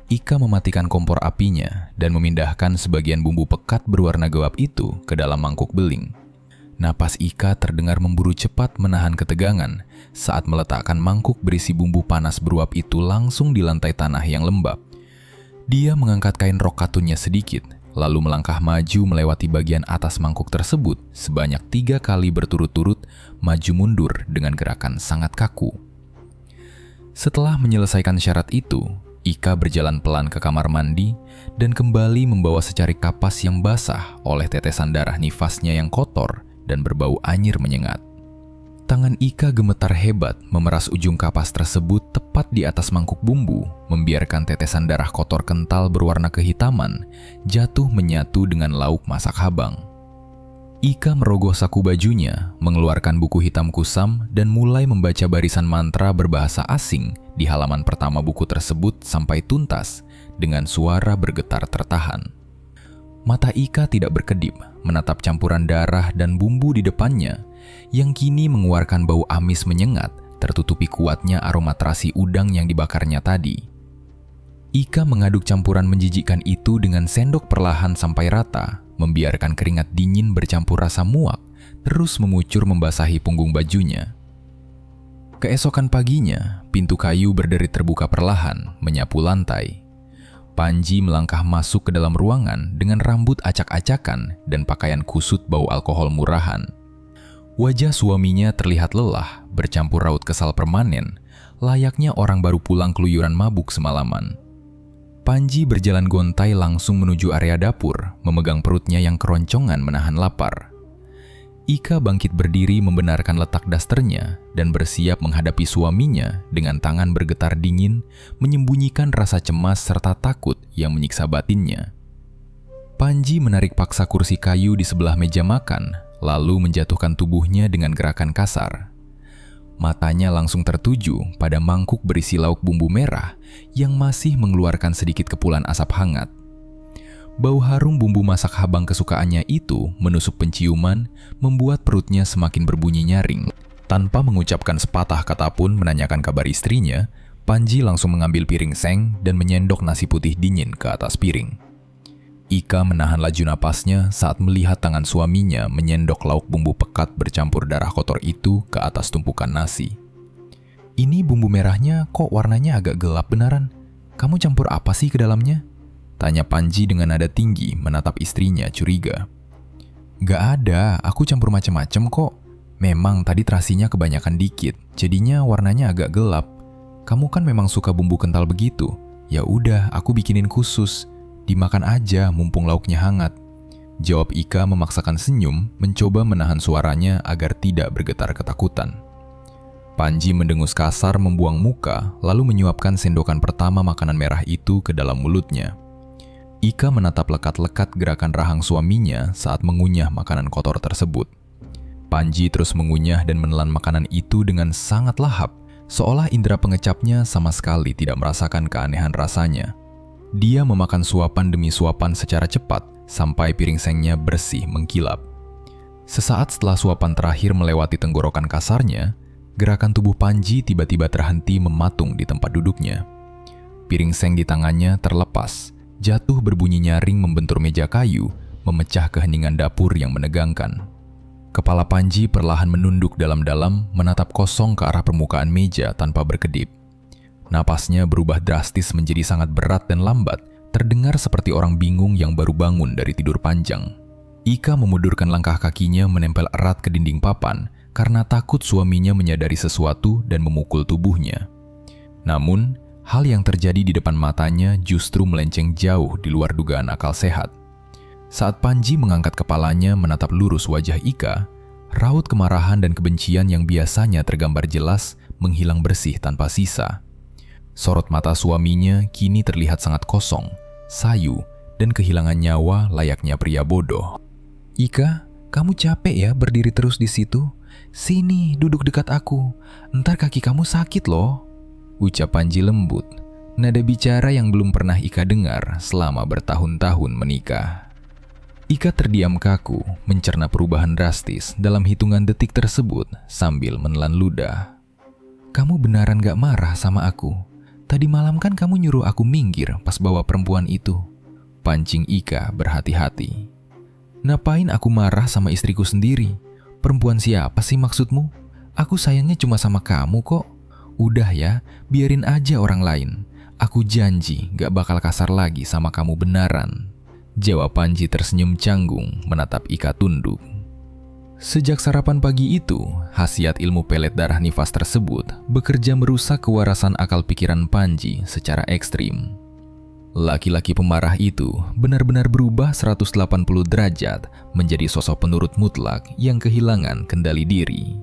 Ika mematikan kompor apinya dan memindahkan sebagian bumbu pekat berwarna gelap itu ke dalam mangkuk beling. Napas Ika terdengar memburu cepat menahan ketegangan saat meletakkan mangkuk berisi bumbu panas beruap itu langsung di lantai tanah yang lembab. Dia mengangkat kain rok katunnya sedikit, lalu melangkah maju melewati bagian atas mangkuk tersebut sebanyak 3 kali berturut-turut, maju mundur dengan gerakan sangat kaku. Setelah menyelesaikan syarat itu, Ika berjalan pelan ke kamar mandi dan kembali membawa secarik kapas yang basah oleh tetesan darah nifasnya yang kotor dan berbau anyir menyengat. Tangan Ika gemetar hebat memeras ujung kapas tersebut tepat di atas mangkuk bumbu, membiarkan tetesan darah kotor kental berwarna kehitaman jatuh menyatu dengan lauk masak habang. Ika merogoh saku bajunya, mengeluarkan buku hitam kusam dan mulai membaca barisan mantra berbahasa asing di halaman pertama buku tersebut sampai tuntas dengan suara bergetar tertahan. Mata Ika tidak berkedip menatap campuran darah dan bumbu di depannya yang kini mengeluarkan bau amis menyengat tertutupi kuatnya aroma terasi udang yang dibakarnya tadi. Ika mengaduk campuran menjijikkan itu dengan sendok perlahan sampai rata, membiarkan keringat dingin bercampur rasa muak terus mengucur membasahi punggung bajunya. Keesokan paginya, pintu kayu berderit terbuka perlahan, menyapu lantai. Panji melangkah masuk ke dalam ruangan dengan rambut acak-acakan dan pakaian kusut bau alkohol murahan. Wajah suaminya terlihat lelah, bercampur raut kesal permanen, layaknya orang baru pulang keluyuran mabuk semalaman. Panji berjalan gontai langsung menuju area dapur, memegang perutnya yang keroncongan menahan lapar. Ika bangkit berdiri membenarkan letak dasternya dan bersiap menghadapi suaminya dengan tangan bergetar dingin, menyembunyikan rasa cemas serta takut yang menyiksa batinnya. Panji menarik paksa kursi kayu di sebelah meja makan, lalu menjatuhkan tubuhnya dengan gerakan kasar. Matanya langsung tertuju pada mangkuk berisi lauk bumbu merah yang masih mengeluarkan sedikit kepulan asap hangat. Bau harum bumbu masak habang kesukaannya itu menusuk penciuman, membuat perutnya semakin berbunyi nyaring. Tanpa mengucapkan sepatah kata pun menanyakan kabar istrinya, Panji langsung mengambil piring seng dan menyendok nasi putih dingin ke atas piring. Ika menahan laju napasnya saat melihat tangan suaminya menyendok lauk bumbu pekat bercampur darah kotor itu ke atas tumpukan nasi. "Ini bumbu merahnya kok warnanya agak gelap beneran? Kamu campur apa sih ke dalamnya?" tanya Panji dengan nada tinggi menatap istrinya curiga. "Gak ada, aku campur macem-macem kok. Memang tadi terasinya kebanyakan dikit, jadinya warnanya agak gelap. Kamu kan memang suka bumbu kental begitu. Ya udah, aku bikinin khusus. Dimakan aja mumpung lauknya hangat." Jawab Ika memaksakan senyum, mencoba menahan suaranya agar tidak bergetar ketakutan. Panji mendengus kasar membuang muka, lalu menyuapkan sendokan pertama makanan merah itu ke dalam mulutnya. Ika menatap lekat-lekat gerakan rahang suaminya saat mengunyah makanan kotor tersebut. Panji terus mengunyah dan menelan makanan itu dengan sangat lahap, seolah indera pengecapnya sama sekali tidak merasakan keanehan rasanya. Dia memakan suapan demi suapan secara cepat sampai piring sengnya bersih mengkilap. Sesaat setelah suapan terakhir melewati tenggorokan kasarnya, gerakan tubuh Panji tiba-tiba terhenti mematung di tempat duduknya. Piring seng di tangannya terlepas, jatuh berbunyi nyaring membentur meja kayu, memecah keheningan dapur yang menegangkan. Kepala Panji perlahan menunduk dalam-dalam, menatap kosong ke arah permukaan meja tanpa berkedip. Napasnya berubah drastis menjadi sangat berat dan lambat, terdengar seperti orang bingung yang baru bangun dari tidur panjang. Ika memundurkan langkah kakinya menempel erat ke dinding papan karena takut suaminya menyadari sesuatu dan memukul tubuhnya. Namun, hal yang terjadi di depan matanya justru melenceng jauh di luar dugaan akal sehat. Saat Panji mengangkat kepalanya menatap lurus wajah Ika, raut kemarahan dan kebencian yang biasanya tergambar jelas menghilang bersih tanpa sisa. Sorot mata suaminya kini terlihat sangat kosong, sayu, dan kehilangan nyawa layaknya pria bodoh. "Ika, kamu capek ya berdiri terus di situ? Sini, duduk dekat aku. Ntar kaki kamu sakit loh," ucap Panji lembut, nada bicara yang belum pernah Ika dengar selama bertahun-tahun menikah. Ika terdiam kaku, mencerna perubahan drastis dalam hitungan detik tersebut sambil menelan ludah. "Kamu beneran gak marah sama aku? Tadi malam kan kamu nyuruh aku minggir pas bawa perempuan itu," pancing Ika berhati-hati. "Ngapain aku marah sama istriku sendiri? Perempuan siapa sih maksudmu? Aku sayangnya cuma sama kamu kok. Udah ya, biarin aja orang lain. Aku janji gak bakal kasar lagi sama kamu beneran," jawab Panji tersenyum canggung menatap Ika tunduk. Sejak sarapan pagi itu, khasiat ilmu pelet darah nifas tersebut bekerja merusak kewarasan akal pikiran Panji secara ekstrim. Laki-laki pemarah itu benar-benar berubah 180 derajat menjadi sosok penurut mutlak yang kehilangan kendali diri.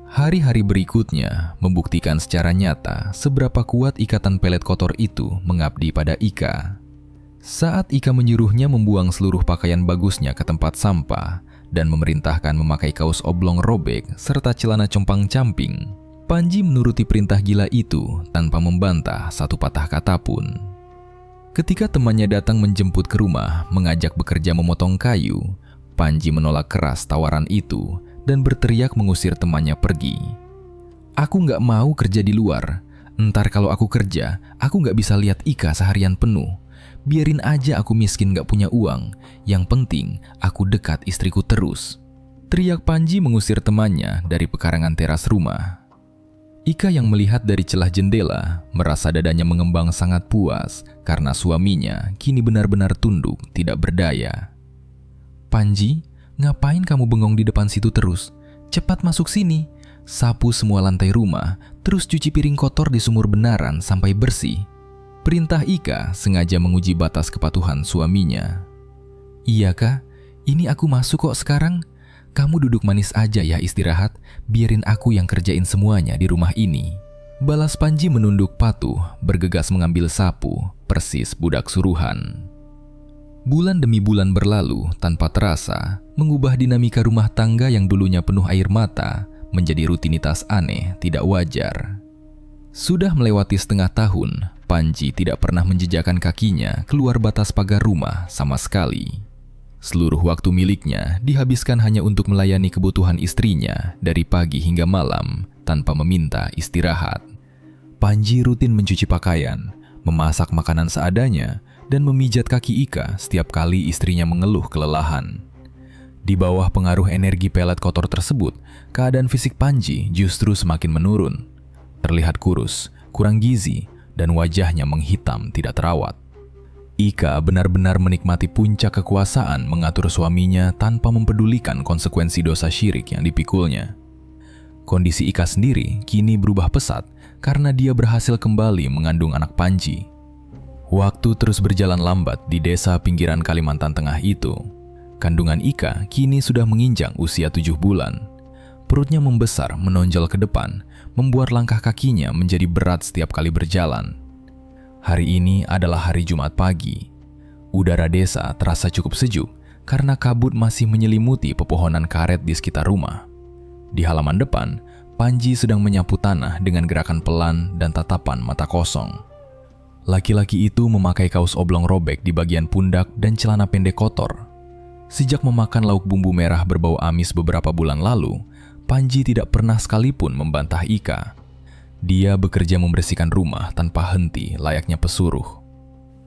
Hari-hari berikutnya membuktikan secara nyata seberapa kuat ikatan pelet kotor itu mengabdi pada Ika. Saat Ika menyuruhnya membuang seluruh pakaian bagusnya ke tempat sampah dan memerintahkan memakai kaos oblong robek serta celana compang-camping, Panji menuruti perintah gila itu tanpa membantah satu patah kata pun. Ketika temannya datang menjemput ke rumah mengajak bekerja memotong kayu, Panji menolak keras tawaran itu dan berteriak mengusir temannya pergi. "Aku gak mau kerja di luar. Ntar kalau aku kerja, aku gak bisa lihat Ika seharian penuh. Biarin aja aku miskin gak punya uang. Yang penting aku dekat istriku terus," teriak Panji mengusir temannya dari pekarangan teras rumah. Ika yang melihat dari celah jendela merasa dadanya mengembang sangat puas karena suaminya kini benar-benar tunduk tidak berdaya. "Panji, ngapain kamu bengong di depan situ terus? Cepat masuk sini. Sapu semua lantai rumah, terus cuci piring kotor di sumur benaran sampai bersih," Perintah Ika sengaja menguji batas kepatuhan suaminya. "Iya kak, ini aku masuk kok sekarang. Kamu duduk manis aja ya istirahat, biarin aku yang kerjain semuanya di rumah ini." Balas Panji menunduk patuh, bergegas mengambil sapu, persis budak suruhan. Bulan demi bulan berlalu tanpa terasa, mengubah dinamika rumah tangga yang dulunya penuh air mata menjadi rutinitas aneh tidak wajar. Sudah melewati setengah tahun, Panji tidak pernah menjejakkan kakinya keluar batas pagar rumah sama sekali. Seluruh waktu miliknya dihabiskan hanya untuk melayani kebutuhan istrinya dari pagi hingga malam tanpa meminta istirahat. Panji rutin mencuci pakaian, memasak makanan seadanya, dan memijat kaki Ika setiap kali istrinya mengeluh kelelahan. Di bawah pengaruh energi pelet kotor tersebut, keadaan fisik Panji justru semakin menurun. Terlihat kurus, kurang gizi, dan wajahnya menghitam tidak terawat. Ika benar-benar menikmati puncak kekuasaan mengatur suaminya tanpa mempedulikan konsekuensi dosa syirik yang dipikulnya. Kondisi Ika sendiri kini berubah pesat karena dia berhasil kembali mengandung anak Panji. Waktu terus berjalan lambat di desa pinggiran Kalimantan Tengah itu. Kandungan Ika kini sudah menginjak usia 7 bulan. Perutnya membesar menonjol ke depan, membuat langkah kakinya menjadi berat setiap kali berjalan. Hari ini adalah hari Jumat pagi. Udara desa terasa cukup sejuk karena kabut masih menyelimuti pepohonan karet di sekitar rumah. Di halaman depan, Panji sedang menyapu tanah dengan gerakan pelan dan tatapan mata kosong. Laki-laki itu memakai kaos oblong robek di bagian pundak dan celana pendek kotor. Sejak memakan lauk bumbu merah berbau amis beberapa bulan lalu, Panji tidak pernah sekalipun membantah Ika. Dia bekerja membersihkan rumah tanpa henti layaknya pesuruh.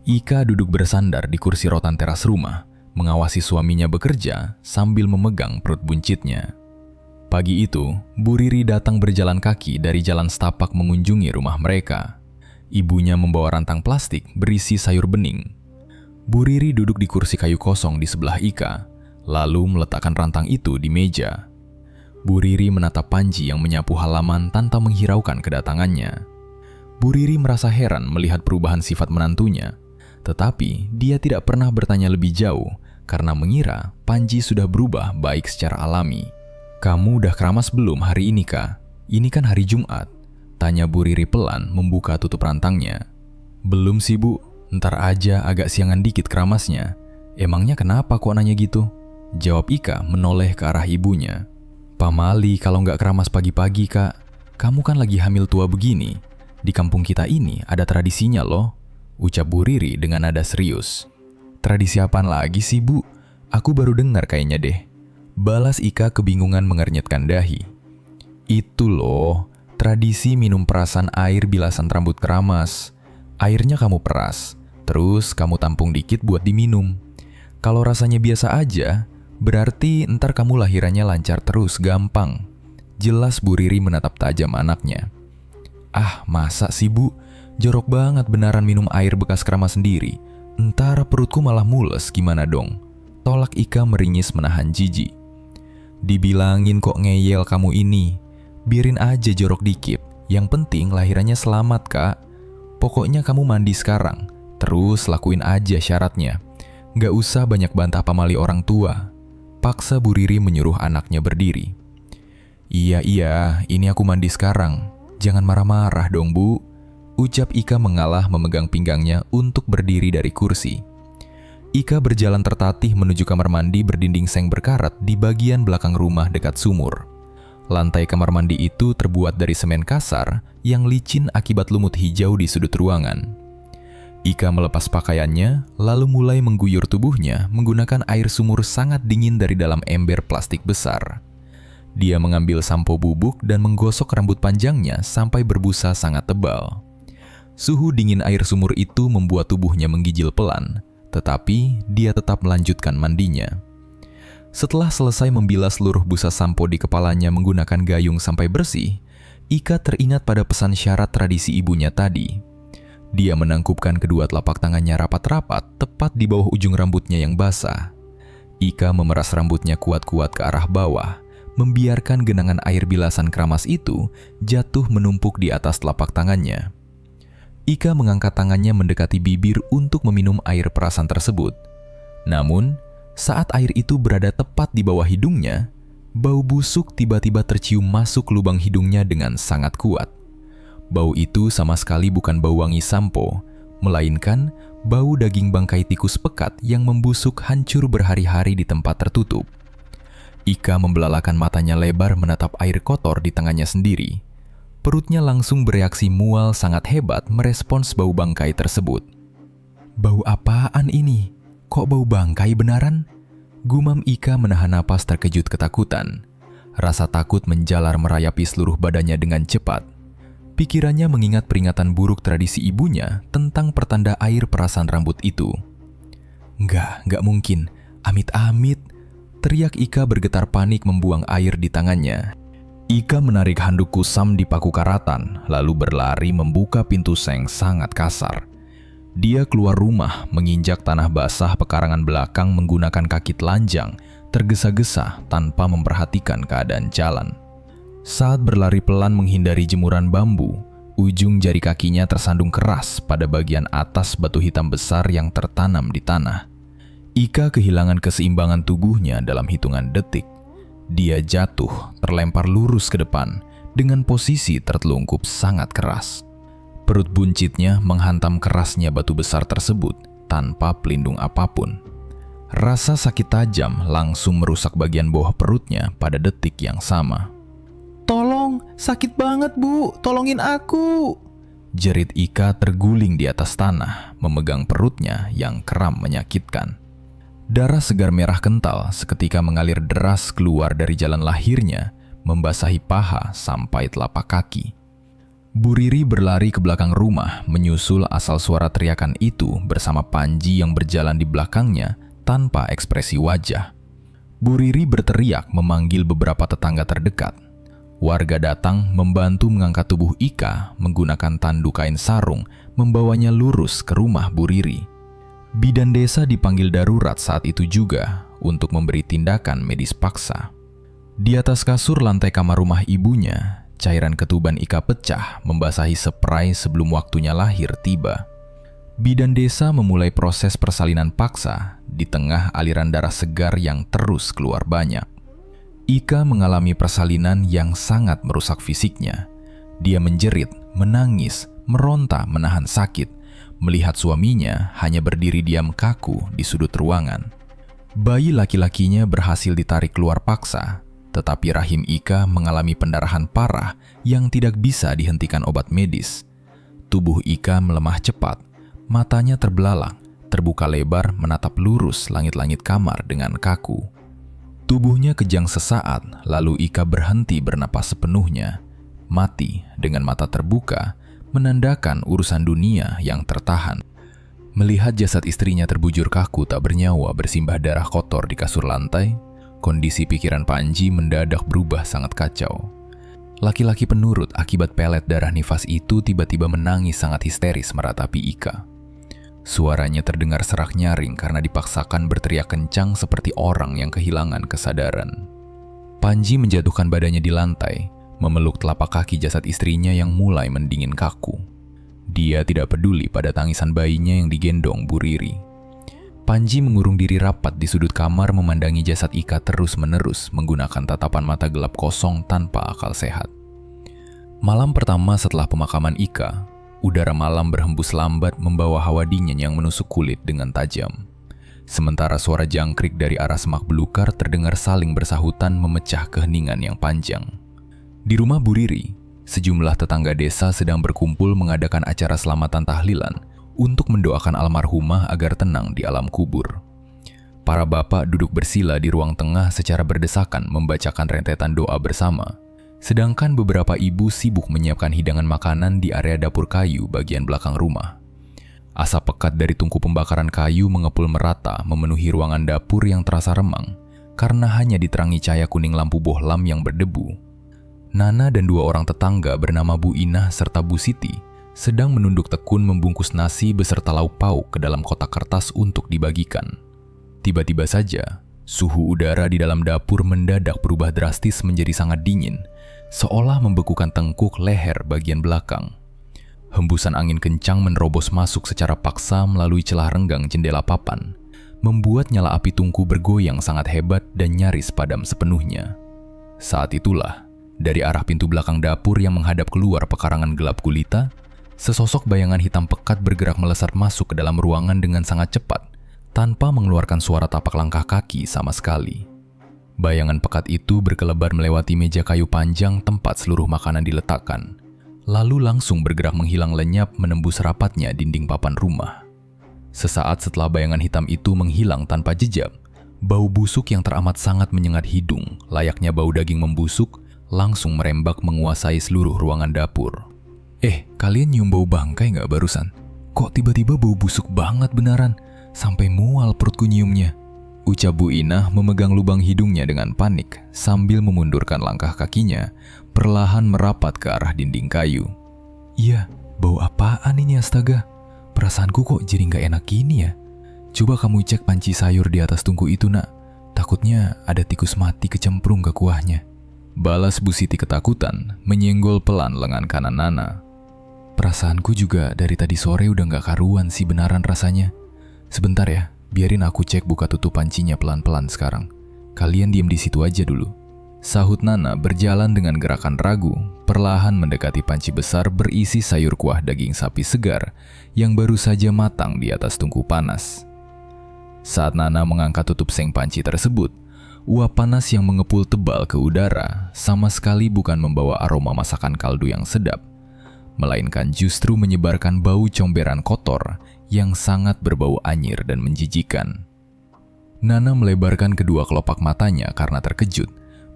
Ika duduk bersandar di kursi rotan teras rumah, mengawasi suaminya bekerja sambil memegang perut buncitnya. Pagi itu, Bu Riri datang berjalan kaki dari jalan setapak mengunjungi rumah mereka. Ibunya membawa rantang plastik berisi sayur bening. Bu Riri duduk di kursi kayu kosong di sebelah Ika, lalu meletakkan rantang itu di meja. Bu Riri menatap Panji yang menyapu halaman tanpa menghiraukan kedatangannya. Bu Riri merasa heran melihat perubahan sifat menantunya, tetapi dia tidak pernah bertanya lebih jauh karena mengira Panji sudah berubah baik secara alami. "Kamu udah keramas belum hari ini, Kak? Ini kan hari Jumat," tanya Bu Riri pelan membuka tutup rantangnya. "Belum sih, Bu. Ntar aja agak siangan dikit keramasnya." "Emangnya kenapa kok nanya gitu?" jawab Ika menoleh ke arah ibunya. "Pamali kalau nggak keramas pagi-pagi, Kak. Kamu kan lagi hamil tua begini. Di kampung kita ini ada tradisinya loh," ucap Bu Riri dengan nada serius. "Tradisi apaan lagi sih, Bu? Aku baru dengar kayaknya deh," balas Ika kebingungan mengernyitkan dahi. "Itu loh, tradisi minum perasan air bilasan rambut keramas. Airnya kamu peras, terus kamu tampung dikit buat diminum. Kalau rasanya biasa aja, berarti ntar kamu lahirannya lancar terus, gampang," jelas Bu Riri menatap tajam anaknya. "Ah, masa sih, Bu? Jorok banget benaran minum air bekas keramas sendiri. Ntar perutku malah mules, gimana dong?" tolak Ika meringis menahan jijik. "Dibilangin kok ngeyel kamu ini. Biarin aja jorok dikit. Yang penting lahirannya selamat, Kak. Pokoknya kamu mandi sekarang, terus lakuin aja syaratnya. Gak usah banyak bantah pamali orang tua," paksa Bu Riri menyuruh anaknya berdiri. Iya, ini aku mandi sekarang. Jangan marah-marah dong, Bu," ucap Ika mengalah memegang pinggangnya untuk berdiri dari kursi. Ika berjalan tertatih menuju kamar mandi berdinding seng berkarat di bagian belakang rumah dekat sumur. Lantai kamar mandi itu terbuat dari semen kasar yang licin akibat lumut hijau di sudut ruangan. Ika melepas pakaiannya, lalu mulai mengguyur tubuhnya menggunakan air sumur sangat dingin dari dalam ember plastik besar. Dia mengambil sampo bubuk dan menggosok rambut panjangnya sampai berbusa sangat tebal. Suhu dingin air sumur itu membuat tubuhnya menggigil pelan, tetapi dia tetap melanjutkan mandinya. Setelah selesai membilas seluruh busa sampo di kepalanya menggunakan gayung sampai bersih, Ika teringat pada pesan syarat tradisi ibunya tadi. Dia menangkupkan kedua telapak tangannya rapat-rapat tepat di bawah ujung rambutnya yang basah. Ika memeras rambutnya kuat-kuat ke arah bawah, membiarkan genangan air bilasan keramas itu jatuh menumpuk di atas telapak tangannya. Ika mengangkat tangannya mendekati bibir untuk meminum air perasan tersebut. Namun, saat air itu berada tepat di bawah hidungnya, bau busuk tiba-tiba tercium masuk lubang hidungnya dengan sangat kuat. Bau itu sama sekali bukan bau wangi sampo, melainkan bau daging bangkai tikus pekat yang membusuk hancur berhari-hari di tempat tertutup. Ika membelalakan matanya lebar menatap air kotor di tangannya sendiri. Perutnya langsung bereaksi mual sangat hebat merespons bau bangkai tersebut. "Bau apaan ini? Kok bau bangkai benaran?" Gumam Ika menahan napas terkejut ketakutan. Rasa takut menjalar merayapi seluruh badannya dengan cepat. Pikirannya mengingat peringatan buruk tradisi ibunya tentang pertanda air perasan rambut itu. Nggak mungkin. Amit-amit. Teriak Ika bergetar panik membuang air di tangannya. Ika menarik handuk kusam di paku karatan, lalu berlari membuka pintu seng sangat kasar. Dia keluar rumah, menginjak tanah basah pekarangan belakang menggunakan kaki telanjang, tergesa-gesa tanpa memperhatikan keadaan jalan. Saat berlari pelan menghindari jemuran bambu, ujung jari kakinya tersandung keras pada bagian atas batu hitam besar yang tertanam di tanah. Ika kehilangan keseimbangan tubuhnya dalam hitungan detik. Dia jatuh, terlempar lurus ke depan, dengan posisi tertelungkup sangat keras. Perut buncitnya menghantam kerasnya batu besar tersebut tanpa pelindung apapun. Rasa sakit tajam langsung merusak bagian bawah perutnya pada detik yang sama. "Tolong, sakit banget Bu, tolongin aku!" Jerit Ika terguling di atas tanah, memegang perutnya yang kram menyakitkan. Darah segar merah kental seketika mengalir deras keluar dari jalan lahirnya, membasahi paha sampai telapak kaki. Bu Riri berlari ke belakang rumah, menyusul asal suara teriakan itu bersama Panji yang berjalan di belakangnya tanpa ekspresi wajah. Bu Riri berteriak memanggil beberapa tetangga terdekat. Warga datang membantu mengangkat tubuh Ika menggunakan tanduk kain sarung, membawanya lurus ke rumah Bu Riri. Bidan desa dipanggil darurat saat itu juga untuk memberi tindakan medis paksa. Di atas kasur lantai kamar rumah ibunya, cairan ketuban Ika pecah membasahi spray sebelum waktunya lahir tiba. Bidan desa memulai proses persalinan paksa di tengah aliran darah segar yang terus keluar banyak. Ika mengalami persalinan yang sangat merusak fisiknya. Dia menjerit, menangis, meronta menahan sakit, melihat suaminya hanya berdiri diam kaku di sudut ruangan. Bayi laki-lakinya berhasil ditarik keluar paksa, tetapi rahim Ika mengalami pendarahan parah yang tidak bisa dihentikan obat medis. Tubuh Ika melemah cepat, matanya terbelalak, terbuka lebar menatap lurus langit-langit kamar dengan kaku. Tubuhnya kejang sesaat, lalu Ika berhenti bernapas sepenuhnya, mati dengan mata terbuka, menandakan urusan dunia yang tertahan. Melihat jasad istrinya terbujur kaku tak bernyawa bersimbah darah kotor di kasur lantai, kondisi pikiran Panji mendadak berubah sangat kacau. Laki-laki penurut akibat pelet darah nifas itu tiba-tiba menangis sangat histeris meratapi Ika. Suaranya terdengar serak nyaring karena dipaksakan berteriak kencang seperti orang yang kehilangan kesadaran. Panji menjatuhkan badannya di lantai, memeluk telapak kaki jasad istrinya yang mulai mendingin kaku. Dia tidak peduli pada tangisan bayinya yang digendong Bu Riri. Panji mengurung diri rapat di sudut kamar memandangi jasad Ika terus-menerus menggunakan tatapan mata gelap kosong tanpa akal sehat. Malam pertama setelah pemakaman Ika, udara malam berhembus lambat membawa hawa dingin yang menusuk kulit dengan tajam. Sementara suara jangkrik dari arah semak belukar terdengar saling bersahutan memecah keheningan yang panjang. Di rumah Bu Riri, sejumlah tetangga desa sedang berkumpul mengadakan acara selamatan tahlilan untuk mendoakan almarhumah agar tenang di alam kubur. Para bapak duduk bersila di ruang tengah secara berdesakan membacakan rentetan doa bersama, sedangkan beberapa ibu sibuk menyiapkan hidangan makanan di area dapur kayu bagian belakang rumah. Asap pekat dari tungku pembakaran kayu mengepul merata memenuhi ruangan dapur yang terasa remang karena hanya diterangi cahaya kuning lampu bohlam yang berdebu. Nana dan dua orang tetangga bernama Bu Inah serta Bu Siti sedang menunduk tekun membungkus nasi beserta lauk pauk ke dalam kotak kertas untuk dibagikan. Tiba-tiba saja, suhu udara di dalam dapur mendadak berubah drastis menjadi sangat dingin, seolah membekukan tengkuk leher bagian belakang. Hembusan angin kencang menerobos masuk secara paksa melalui celah renggang jendela papan, membuat nyala api tungku bergoyang sangat hebat dan nyaris padam sepenuhnya. Saat itulah, dari arah pintu belakang dapur yang menghadap keluar pekarangan gelap gulita, sesosok bayangan hitam pekat bergerak melesat masuk ke dalam ruangan dengan sangat cepat, tanpa mengeluarkan suara tapak langkah kaki sama sekali. Bayangan pekat itu berkelebar melewati meja kayu panjang tempat seluruh makanan diletakkan, lalu langsung bergerak menghilang lenyap menembus rapatnya dinding papan rumah. Sesaat setelah bayangan hitam itu menghilang tanpa jejak, bau busuk yang teramat sangat menyengat hidung, layaknya bau daging membusuk, langsung merembak menguasai seluruh ruangan dapur. Kalian nyium bau bangkai nggak barusan? Kok tiba-tiba bau busuk banget beneran? Sampai mual perutku nyiumnya. Ucap Bu Inah memegang lubang hidungnya dengan panik sambil memundurkan langkah kakinya, perlahan merapat ke arah dinding kayu. Iya, bau apaan ini astaga? Perasaanku kok jadi nggak enak gini ya? Coba kamu cek panci sayur di atas tungku itu nak. Takutnya ada tikus mati kecemplung ke kuahnya. Balas Bu Siti ketakutan, menyenggol pelan lengan kanan Nana. Perasaanku juga dari tadi sore udah nggak karuan sih benaran rasanya. Sebentar ya, biarin aku cek buka tutup pancinya pelan-pelan sekarang. Kalian diem di situ aja dulu. Sahut Nana berjalan dengan gerakan ragu, perlahan mendekati panci besar berisi sayur kuah daging sapi segar yang baru saja matang di atas tungku panas. Saat Nana mengangkat tutup seng panci tersebut, uap panas yang mengepul tebal ke udara sama sekali bukan membawa aroma masakan kaldu yang sedap, melainkan justru menyebarkan bau comberan kotor yang sangat berbau anyir dan menjijikan. Nana melebarkan kedua kelopak matanya karena terkejut,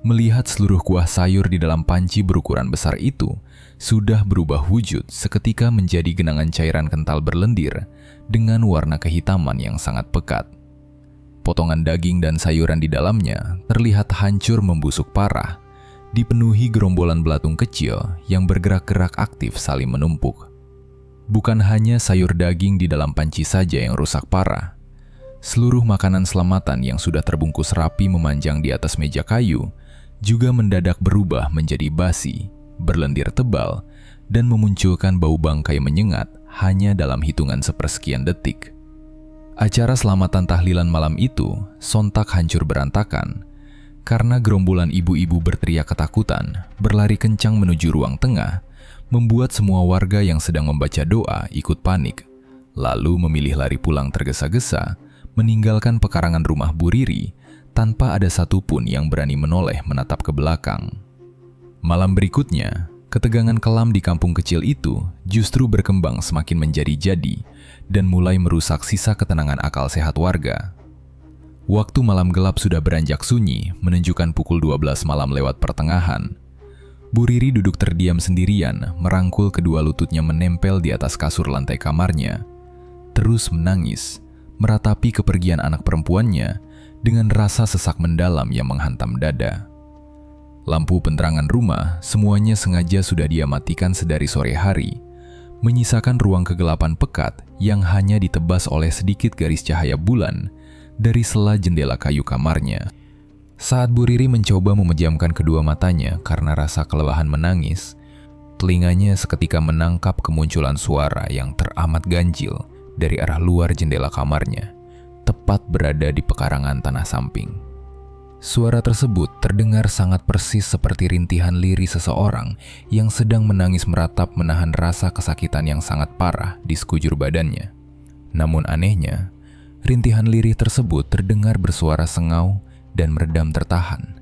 melihat seluruh kuah sayur di dalam panci berukuran besar itu sudah berubah wujud seketika menjadi genangan cairan kental berlendir dengan warna kehitaman yang sangat pekat. Potongan daging dan sayuran di dalamnya terlihat hancur membusuk parah, dipenuhi gerombolan belatung kecil yang bergerak-gerak aktif saling menumpuk. Bukan hanya sayur daging di dalam panci saja yang rusak parah, seluruh makanan selamatan yang sudah terbungkus rapi memanjang di atas meja kayu juga mendadak berubah menjadi basi, berlendir tebal, dan memunculkan bau bangkai menyengat hanya dalam hitungan sepersekian detik. Acara selamatan tahlilan malam itu sontak hancur berantakan karena gerombolan ibu-ibu berteriak ketakutan berlari kencang menuju ruang tengah, membuat semua warga yang sedang membaca doa ikut panik, lalu memilih lari pulang tergesa-gesa, meninggalkan pekarangan rumah Bu Riri tanpa ada satupun yang berani menoleh menatap ke belakang. Malam berikutnya, ketegangan kelam di kampung kecil itu justru berkembang semakin menjadi-jadi dan mulai merusak sisa ketenangan akal sehat warga. Waktu malam gelap sudah beranjak sunyi, menunjukkan pukul 12 malam lewat pertengahan. Bu Riri duduk terdiam sendirian, merangkul kedua lututnya menempel di atas kasur lantai kamarnya, terus menangis, meratapi kepergian anak perempuannya dengan rasa sesak mendalam yang menghantam dada. Lampu penerangan rumah semuanya sengaja sudah dia matikan sedari sore hari, menyisakan ruang kegelapan pekat yang hanya ditebas oleh sedikit garis cahaya bulan dari sela jendela kayu kamarnya. Saat Bu Riri mencoba memejamkan kedua matanya karena rasa kelelahan menangis, telinganya seketika menangkap kemunculan suara yang teramat ganjil dari arah luar jendela kamarnya, tepat berada di pekarangan tanah samping. Suara tersebut terdengar sangat persis seperti rintihan lirih seseorang yang sedang menangis meratap menahan rasa kesakitan yang sangat parah di sekujur badannya. Namun anehnya, rintihan lirih tersebut terdengar bersuara sengau dan meredam tertahan,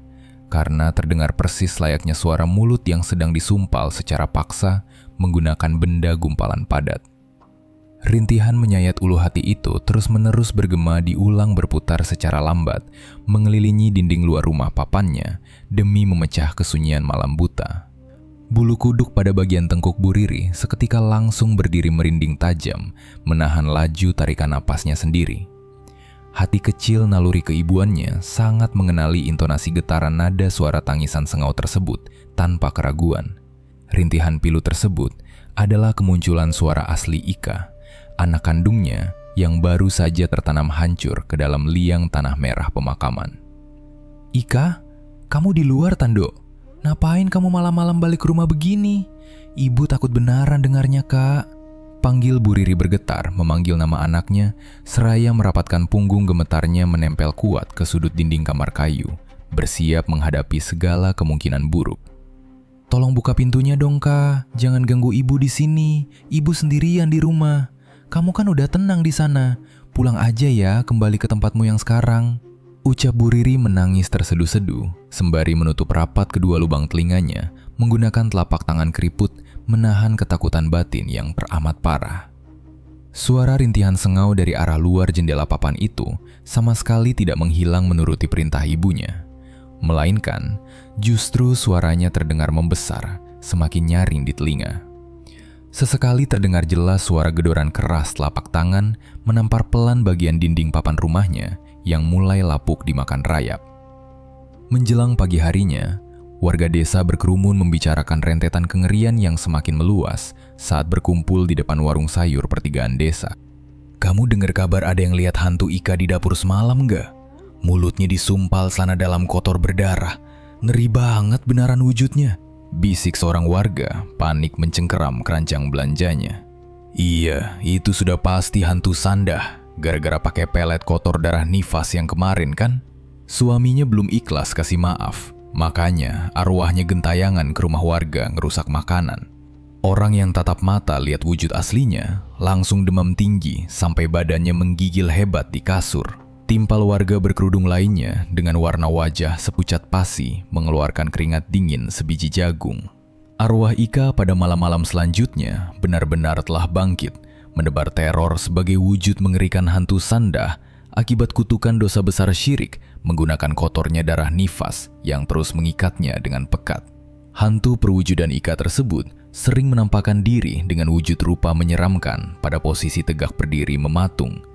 karena terdengar persis layaknya suara mulut yang sedang disumpal secara paksa menggunakan benda gumpalan padat. Rintihan menyayat ulu hati itu terus-menerus bergema diulang berputar secara lambat, mengelilingi dinding luar rumah papannya demi memecah kesunyian malam buta. Bulu kuduk pada bagian tengkuk Bu Riri seketika langsung berdiri merinding tajam, menahan laju tarikan napasnya sendiri. Hati kecil naluri keibuannya sangat mengenali intonasi getaran nada suara tangisan sengau tersebut tanpa keraguan. Rintihan pilu tersebut adalah kemunculan suara asli Ika, anak kandungnya yang baru saja tertanam hancur ke dalam liang tanah merah pemakaman. "Ika, kamu di luar, Tando? Ngapain kamu malam-malam balik ke rumah begini? Ibu takut benaran dengarnya, Kak. Panggil Bu Riri bergetar memanggil nama anaknya, seraya merapatkan punggung gemetarnya menempel kuat ke sudut dinding kamar kayu, bersiap menghadapi segala kemungkinan buruk. Tolong buka pintunya dong, Kak. Jangan ganggu ibu di sini. Ibu sendirian di rumah. Kamu kan udah tenang di sana. Pulang aja ya, kembali ke tempatmu yang sekarang. Ucap Bu Riri menangis terseduh-seduh, sembari menutup rapat kedua lubang telinganya, menggunakan telapak tangan keriput menahan ketakutan batin yang teramat parah. Suara rintihan sengau dari arah luar jendela papan itu sama sekali tidak menghilang menuruti perintah ibunya. Melainkan, justru suaranya terdengar membesar, semakin nyaring di telinga. Sesekali terdengar jelas suara gedoran keras telapak tangan menampar pelan bagian dinding papan rumahnya yang mulai lapuk dimakan rayap. Menjelang pagi harinya, warga desa berkerumun membicarakan rentetan kengerian yang semakin meluas saat berkumpul di depan warung sayur pertigaan desa. Kamu dengar kabar ada yang lihat hantu Ika di dapur semalam nggak? Mulutnya disumpal, celana dalam kotor berdarah. Ngeri banget benaran wujudnya. Bisik seorang warga, panik mencengkeram keranjang belanjanya. Iya, itu sudah pasti hantu Sandah. Gara-gara pakai pelet kotor darah nifas yang kemarin kan? Suaminya belum ikhlas kasih maaf. Makanya arwahnya gentayangan ke rumah warga ngerusak makanan. Orang yang tatap mata lihat wujud aslinya langsung demam tinggi sampai badannya menggigil hebat di kasur. Timpal warga berkerudung lainnya dengan warna wajah sepucat pasi mengeluarkan keringat dingin sebiji jagung. Arwah Ika pada malam-malam selanjutnya benar-benar telah bangkit, menebar teror sebagai wujud mengerikan hantu Sandah akibat kutukan dosa besar syirik menggunakan kotornya darah nifas yang terus mengikatnya dengan pekat. Hantu perwujudan Ika tersebut sering menampakkan diri dengan wujud rupa menyeramkan pada posisi tegak berdiri mematung.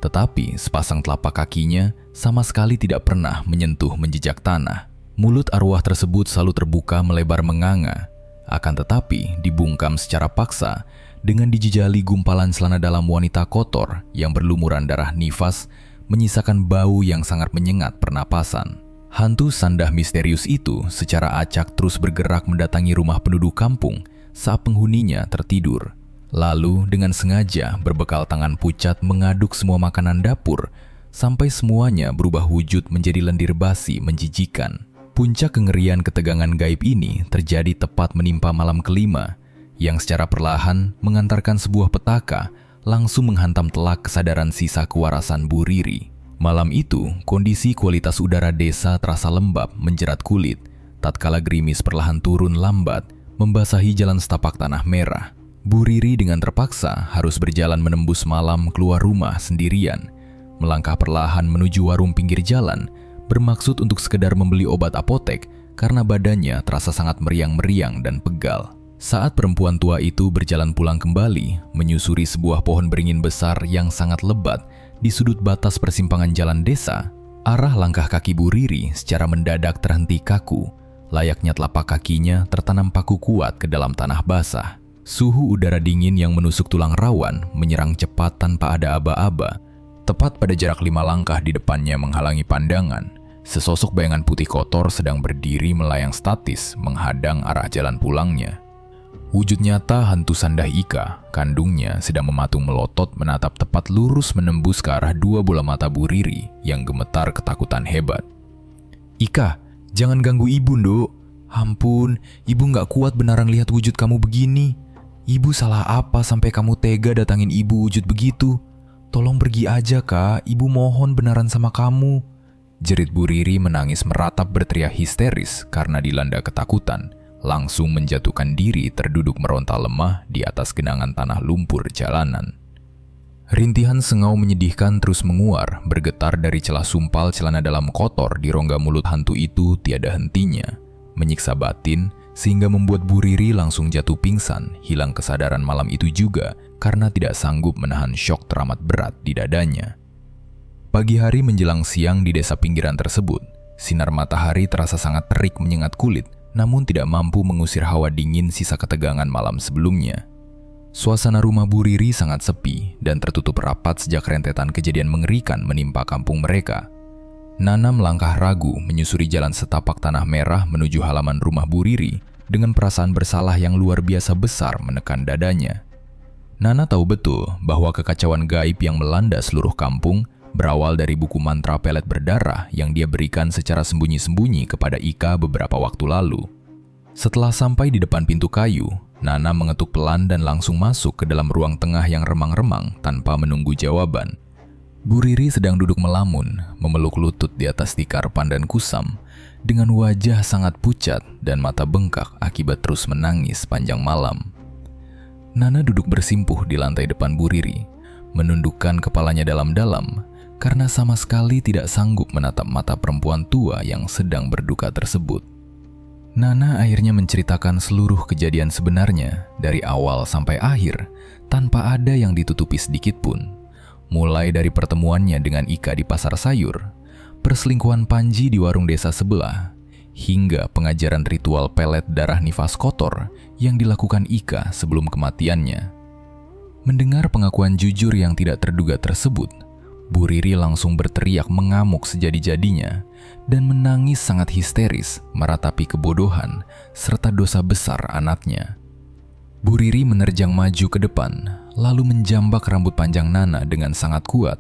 Tetapi sepasang telapak kakinya sama sekali tidak pernah menyentuh menjejak tanah. Mulut arwah tersebut selalu terbuka melebar menganga, akan tetapi dibungkam secara paksa dengan dijejali gumpalan celana dalam wanita kotor yang berlumuran darah nifas, menyisakan bau yang sangat menyengat pernapasan. Hantu Sandah misterius itu secara acak terus bergerak mendatangi rumah penduduk kampung saat penghuninya tertidur. Lalu dengan sengaja berbekal tangan pucat mengaduk semua makanan dapur, sampai semuanya berubah wujud menjadi lendir basi menjijikan. Puncak kengerian ketegangan gaib ini terjadi tepat menimpa malam kelima, yang secara perlahan mengantarkan sebuah petaka langsung menghantam telak kesadaran sisa kewarasan Bu Riri. Malam itu, kondisi kualitas udara desa terasa lembab menjerat kulit, tatkala gerimis perlahan turun lambat, membasahi jalan setapak tanah merah. Bu Riri dengan terpaksa harus berjalan menembus malam keluar rumah sendirian, melangkah perlahan menuju warung pinggir jalan, bermaksud untuk sekedar membeli obat apotek karena badannya terasa sangat meriang-meriang dan pegal. Saat perempuan tua itu berjalan pulang kembali, menyusuri sebuah pohon beringin besar yang sangat lebat di sudut batas persimpangan jalan desa, arah langkah kaki Bu Riri secara mendadak terhenti kaku, layaknya telapak kakinya tertanam paku kuat ke dalam tanah basah. Suhu udara dingin yang menusuk tulang rawan menyerang cepat tanpa ada aba-aba. Tepat pada jarak 5 langkah di depannya menghalangi pandangan, sesosok bayangan putih kotor sedang berdiri melayang statis menghadang arah jalan pulangnya. Wujud nyata hantu Sandah Ika, kandungnya sedang mematung melotot menatap tepat lurus menembus ke arah dua bola mata Bu Riri yang gemetar ketakutan hebat. "Ika, jangan ganggu ibu, Nduk. Ampun, ibu gak kuat benaran lihat wujud kamu begini. Ibu salah apa sampai kamu tega datangin ibu wujud begitu? Tolong pergi aja, Kak. Ibu mohon benaran sama kamu." Jerit Bu Riri menangis meratap berteriak histeris karena dilanda ketakutan, langsung menjatuhkan diri terduduk meronta lemah di atas genangan tanah lumpur jalanan. Rintihan sengau menyedihkan terus menguar, bergetar dari celah sumpal celana dalam kotor di rongga mulut hantu itu tiada hentinya, menyiksa batin sehingga membuat Bu Riri langsung jatuh pingsan, hilang kesadaran malam itu juga karena tidak sanggup menahan syok teramat berat di dadanya. Pagi hari menjelang siang di desa pinggiran tersebut, sinar matahari terasa sangat terik menyengat kulit, namun tidak mampu mengusir hawa dingin sisa ketegangan malam sebelumnya. Suasana rumah Bu Riri sangat sepi dan tertutup rapat sejak rentetan kejadian mengerikan menimpa kampung mereka. Nana melangkah ragu menyusuri jalan setapak tanah merah menuju halaman rumah Bu Riri dengan perasaan bersalah yang luar biasa besar menekan dadanya. Nana tahu betul bahwa kekacauan gaib yang melanda seluruh kampung berawal dari buku mantra pelet berdarah yang dia berikan secara sembunyi-sembunyi kepada Ika beberapa waktu lalu. Setelah sampai di depan pintu kayu, Nana mengetuk pelan dan langsung masuk ke dalam ruang tengah yang remang-remang tanpa menunggu jawaban. Bu Riri sedang duduk melamun, memeluk lutut di atas tikar pandan kusam, dengan wajah sangat pucat dan mata bengkak akibat terus menangis panjang malam. Nana duduk bersimpuh di lantai depan Bu Riri, menundukkan kepalanya dalam-dalam, karena sama sekali tidak sanggup menatap mata perempuan tua yang sedang berduka tersebut. Nana akhirnya menceritakan seluruh kejadian sebenarnya dari awal sampai akhir tanpa ada yang ditutupi sedikit pun. Mulai dari pertemuannya dengan Ika di pasar sayur, perselingkuhan Panji di warung desa sebelah, hingga pengajaran ritual pelet darah nifas kotor yang dilakukan Ika sebelum kematiannya. Mendengar pengakuan jujur yang tidak terduga tersebut, Bu Riri langsung berteriak mengamuk sejadi-jadinya dan menangis sangat histeris meratapi kebodohan serta dosa besar anaknya. Bu Riri menerjang maju ke depan, lalu menjambak rambut panjang Nana dengan sangat kuat,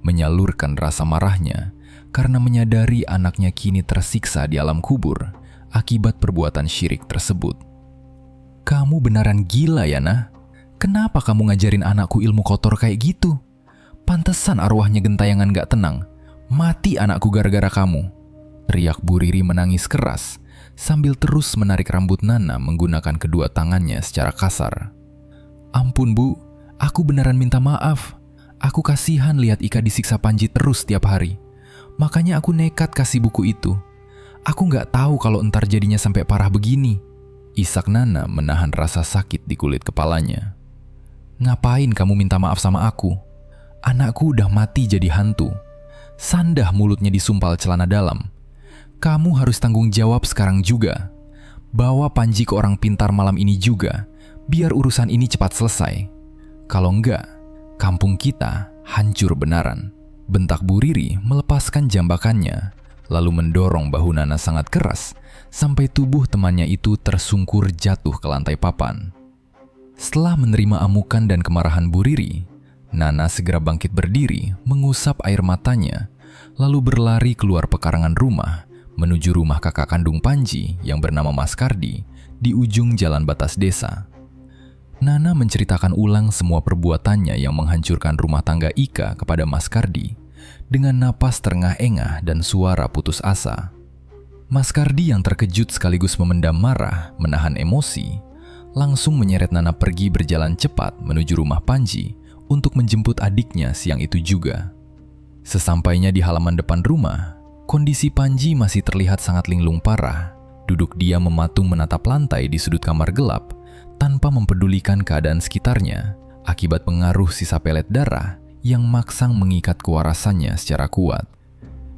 menyalurkan rasa marahnya karena menyadari anaknya kini tersiksa di alam kubur akibat perbuatan syirik tersebut. "Kamu beneran gila ya, Nah? Kenapa kamu ngajarin anakku ilmu kotor kayak gitu? Pantesan arwahnya gentayangan gak tenang. Mati anakku gara-gara kamu," teriak Bu Riri menangis keras sambil terus menarik rambut Nana menggunakan kedua tangannya secara kasar. "Ampun Bu, aku beneran minta maaf. Aku kasihan lihat Ika disiksa Panji terus tiap hari. Makanya aku nekat kasih buku itu. Aku gak tahu kalau entar jadinya sampai parah begini," isak Nana menahan rasa sakit di kulit kepalanya. "Ngapain kamu minta maaf sama aku? Anakku udah mati jadi hantu. Sandah mulutnya disumpal celana dalam. Kamu harus tanggung jawab sekarang juga. Bawa Panji ke orang pintar malam ini juga, biar urusan ini cepat selesai. Kalau enggak, kampung kita hancur benaran," bentak Bu Riri melepaskan jambakannya, lalu mendorong bahu Nana sangat keras sampai tubuh temannya itu tersungkur jatuh ke lantai papan. Setelah menerima amukan dan kemarahan Bu Riri, Nana segera bangkit berdiri, mengusap air matanya, lalu berlari keluar pekarangan rumah menuju rumah kakak kandung Panji yang bernama Mas Kardi di ujung jalan batas desa. Nana menceritakan ulang semua perbuatannya yang menghancurkan rumah tangga Ika kepada Mas Kardi dengan napas terengah-engah dan suara putus asa. Mas Kardi yang terkejut sekaligus memendam marah, menahan emosi, langsung menyeret Nana pergi berjalan cepat menuju rumah Panji untuk menjemput adiknya siang itu juga. Sesampainya di halaman depan rumah, kondisi Panji masih terlihat sangat linglung parah. Duduk dia mematung menatap lantai di sudut kamar gelap tanpa mempedulikan keadaan sekitarnya akibat pengaruh sisa pelet darah yang maksang mengikat kewarasannya secara kuat.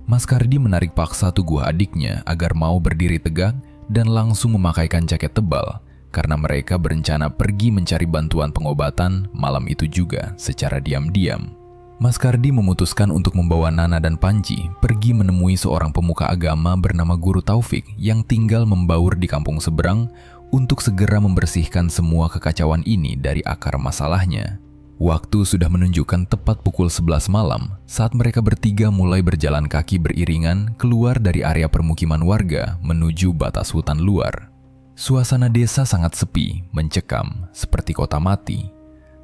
Mas Kardi menarik paksa tubuh adiknya agar mau berdiri tegak dan langsung memakaikan jaket tebal karena mereka berencana pergi mencari bantuan pengobatan malam itu juga secara diam-diam. Mas Kardi memutuskan untuk membawa Nana dan Panji pergi menemui seorang pemuka agama bernama Guru Taufik yang tinggal membaur di kampung seberang untuk segera membersihkan semua kekacauan ini dari akar masalahnya. Waktu sudah menunjukkan tepat pukul 11 malam saat mereka bertiga mulai berjalan kaki beriringan keluar dari area permukiman warga menuju batas hutan luar. Suasana desa sangat sepi, mencekam, seperti kota mati.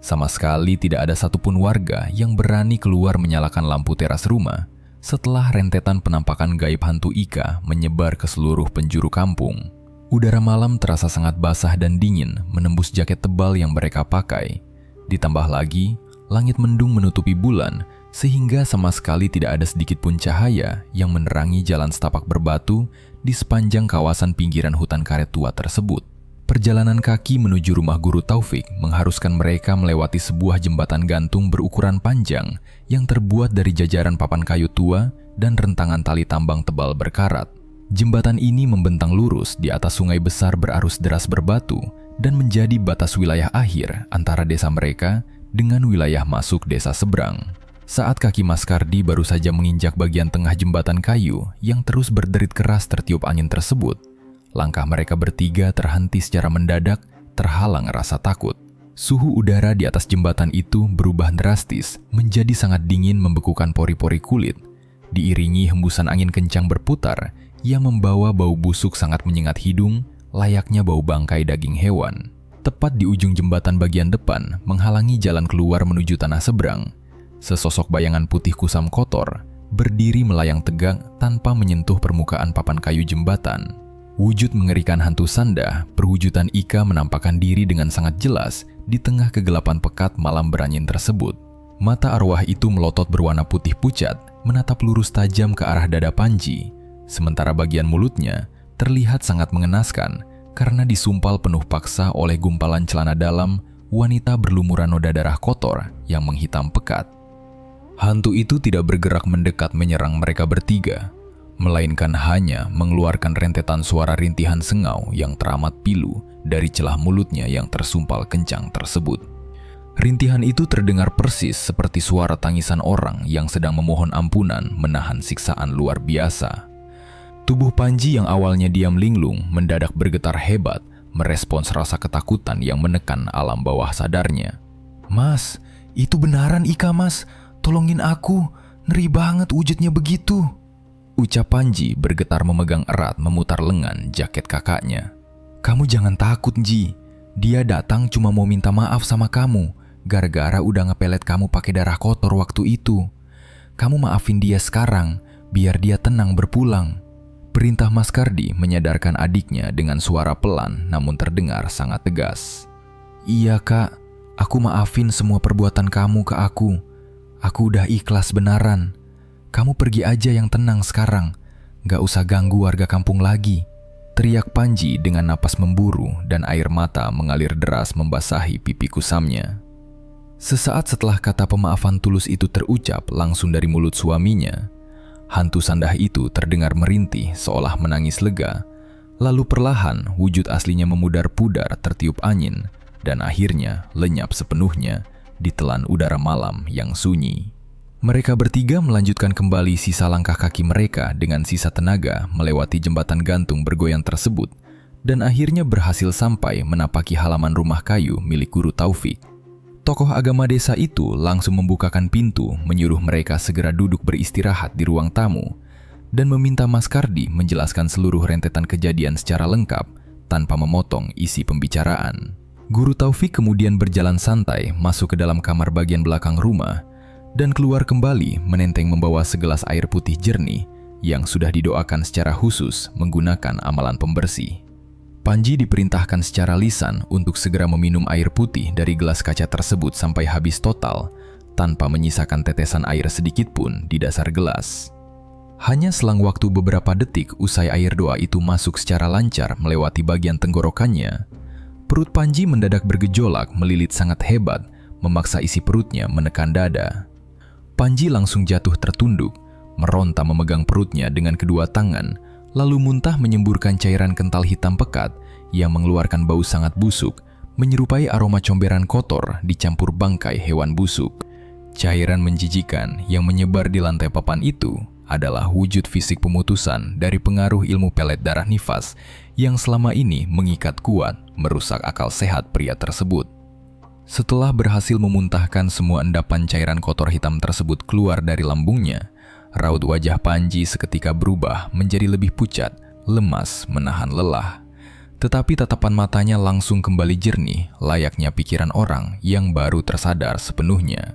Sama sekali tidak ada satupun warga yang berani keluar menyalakan lampu teras rumah setelah rentetan penampakan gaib hantu Ika menyebar ke seluruh penjuru kampung. Udara malam terasa sangat basah dan dingin menembus jaket tebal yang mereka pakai. Ditambah lagi, langit mendung menutupi bulan sehingga sama sekali tidak ada sedikit pun cahaya yang menerangi jalan setapak berbatu di sepanjang kawasan pinggiran hutan karet tua tersebut. Perjalanan kaki menuju rumah Guru Taufik mengharuskan mereka melewati sebuah jembatan gantung berukuran panjang yang terbuat dari jajaran papan kayu tua dan rentangan tali tambang tebal berkarat. Jembatan ini membentang lurus di atas sungai besar berarus deras berbatu dan menjadi batas wilayah akhir antara desa mereka dengan wilayah masuk desa seberang. Saat kaki Mas Kardi baru saja menginjak bagian tengah jembatan kayu yang terus berderit keras tertiup angin tersebut, Langkah mereka bertiga terhenti secara mendadak, terhalang rasa takut. Suhu udara di atas jembatan itu berubah drastis, menjadi sangat dingin membekukan pori-pori kulit. Diiringi hembusan angin kencang berputar, yang membawa bau busuk sangat menyengat hidung, layaknya bau bangkai daging hewan. Tepat di ujung jembatan bagian depan, menghalangi jalan keluar menuju tanah seberang, sesosok bayangan putih kusam kotor, berdiri melayang tegak tanpa menyentuh permukaan papan kayu jembatan. Wujud mengerikan hantu sanda, perwujudan Ika menampakkan diri dengan sangat jelas di tengah kegelapan pekat malam berangin tersebut. Mata arwah itu melotot berwarna putih pucat, menatap lurus tajam ke arah dada Panji, sementara bagian mulutnya terlihat sangat mengenaskan karena disumpal penuh paksa oleh gumpalan celana dalam wanita berlumuran noda darah kotor yang menghitam pekat. Hantu itu tidak bergerak mendekat menyerang mereka bertiga, melainkan hanya mengeluarkan rentetan suara rintihan sengau yang teramat pilu dari celah mulutnya yang tersumpal kencang tersebut. Rintihan itu terdengar persis seperti suara tangisan orang yang sedang memohon ampunan menahan siksaan luar biasa. Tubuh Panji yang awalnya diam linglung mendadak bergetar hebat, merespons rasa ketakutan yang menekan alam bawah sadarnya. "Mas, itu benaran Ika, Mas. Tolongin aku, ngeri banget wujudnya begitu," ucap Panji bergetar memegang erat memutar lengan jaket kakaknya. "Kamu jangan takut, Ji. Dia datang cuma mau minta maaf sama kamu, gara-gara udah ngepelet kamu pakai darah kotor waktu itu. Kamu maafin dia sekarang, biar dia tenang berpulang," perintah Mas Kardi menyadarkan adiknya dengan suara pelan namun terdengar sangat tegas. "Iya kak, aku maafin semua perbuatan kamu ke aku. Aku udah ikhlas benaran. Kamu pergi aja yang tenang sekarang. Gak usah ganggu warga kampung lagi," teriak Panji dengan napas memburu dan air mata mengalir deras membasahi pipi kusamnya. Sesaat setelah kata pemaafan tulus itu terucap langsung dari mulut suaminya, hantu sandah itu terdengar merintih seolah menangis lega. Lalu perlahan wujud aslinya memudar pudar tertiup angin dan akhirnya lenyap sepenuhnya ditelan udara malam yang sunyi. Mereka bertiga melanjutkan kembali sisa langkah kaki mereka dengan sisa tenaga melewati jembatan gantung bergoyang tersebut dan akhirnya berhasil sampai menapaki halaman rumah kayu milik Guru Taufik. Tokoh agama desa itu langsung membukakan pintu menyuruh mereka segera duduk beristirahat di ruang tamu dan meminta Mas Kardi menjelaskan seluruh rentetan kejadian secara lengkap tanpa memotong isi pembicaraan. Guru Taufik kemudian berjalan santai masuk ke dalam kamar bagian belakang rumah dan keluar kembali menenteng membawa segelas air putih jernih yang sudah didoakan secara khusus menggunakan amalan pembersih. Panji diperintahkan secara lisan untuk segera meminum air putih dari gelas kaca tersebut sampai habis total tanpa menyisakan tetesan air sedikit pun di dasar gelas. Hanya selang waktu beberapa detik usai air doa itu masuk secara lancar melewati bagian tenggorokannya, perut Panji mendadak bergejolak melilit sangat hebat, memaksa isi perutnya menekan dada. Panji langsung jatuh tertunduk, meronta memegang perutnya dengan kedua tangan, lalu muntah menyemburkan cairan kental hitam pekat yang mengeluarkan bau sangat busuk, menyerupai aroma comberan kotor dicampur bangkai hewan busuk. Cairan menjijikan yang menyebar di lantai papan itu adalah wujud fisik pemutusan dari pengaruh ilmu pelet darah nifas yang selama ini mengikat kuat, merusak akal sehat pria tersebut. Setelah berhasil memuntahkan semua endapan cairan kotor hitam tersebut keluar dari lambungnya, raut wajah Panji seketika berubah menjadi lebih pucat, lemas, menahan lelah. Tetapi tatapan matanya langsung kembali jernih, layaknya pikiran orang yang baru tersadar sepenuhnya.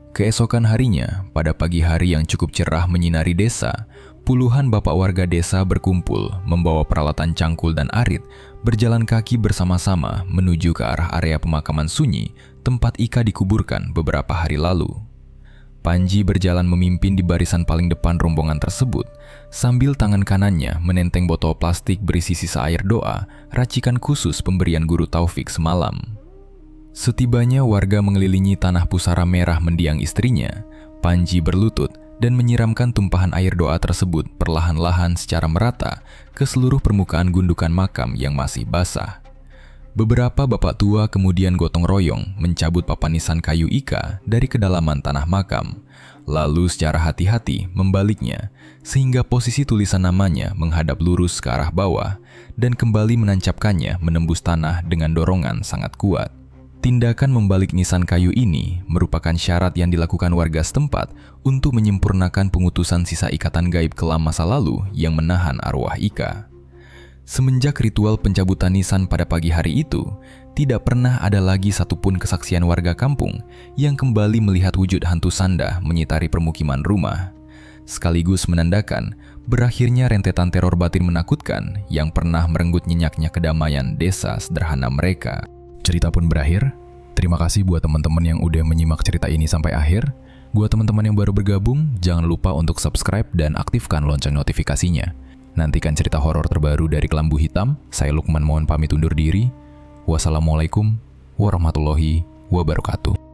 Keesokan harinya, pada pagi hari yang cukup cerah menyinari desa, puluhan bapak warga desa berkumpul, membawa peralatan cangkul dan arit, berjalan kaki bersama-sama menuju ke arah area pemakaman sunyi tempat Ika dikuburkan beberapa hari lalu. Panji berjalan memimpin di barisan paling depan rombongan tersebut, sambil tangan kanannya menenteng botol plastik berisi sisa air doa, racikan khusus pemberian Guru Taufik semalam. Setibanya warga mengelilingi tanah pusara merah mendiang istrinya, Panji berlutut dan menyiramkan tumpahan air doa tersebut perlahan-lahan secara merata ke seluruh permukaan gundukan makam yang masih basah. Beberapa bapak tua kemudian gotong royong mencabut papan nisan kayu Ika dari kedalaman tanah makam, lalu secara hati-hati membaliknya sehingga posisi tulisan namanya menghadap lurus ke arah bawah dan kembali menancapkannya menembus tanah dengan dorongan sangat kuat. Tindakan membalik nisan kayu ini merupakan syarat yang dilakukan warga setempat untuk menyempurnakan pengutusan sisa ikatan gaib kelam masa lalu yang menahan arwah Ika. Semenjak ritual pencabutan nisan pada pagi hari itu, tidak pernah ada lagi satupun kesaksian warga kampung yang kembali melihat wujud hantu Sanda menyitari permukiman rumah, sekaligus menandakan berakhirnya rentetan teror batin menakutkan yang pernah merenggut nyenyaknya kedamaian desa sederhana mereka. Cerita pun berakhir. Terima kasih buat teman-teman yang udah menyimak cerita ini sampai akhir. Buat teman-teman yang baru bergabung, jangan lupa untuk subscribe dan aktifkan lonceng notifikasinya. Nantikan cerita horor terbaru dari Kelambu Hitam. Saya Lukman mohon pamit undur diri. Wassalamualaikum warahmatullahi wabarakatuh.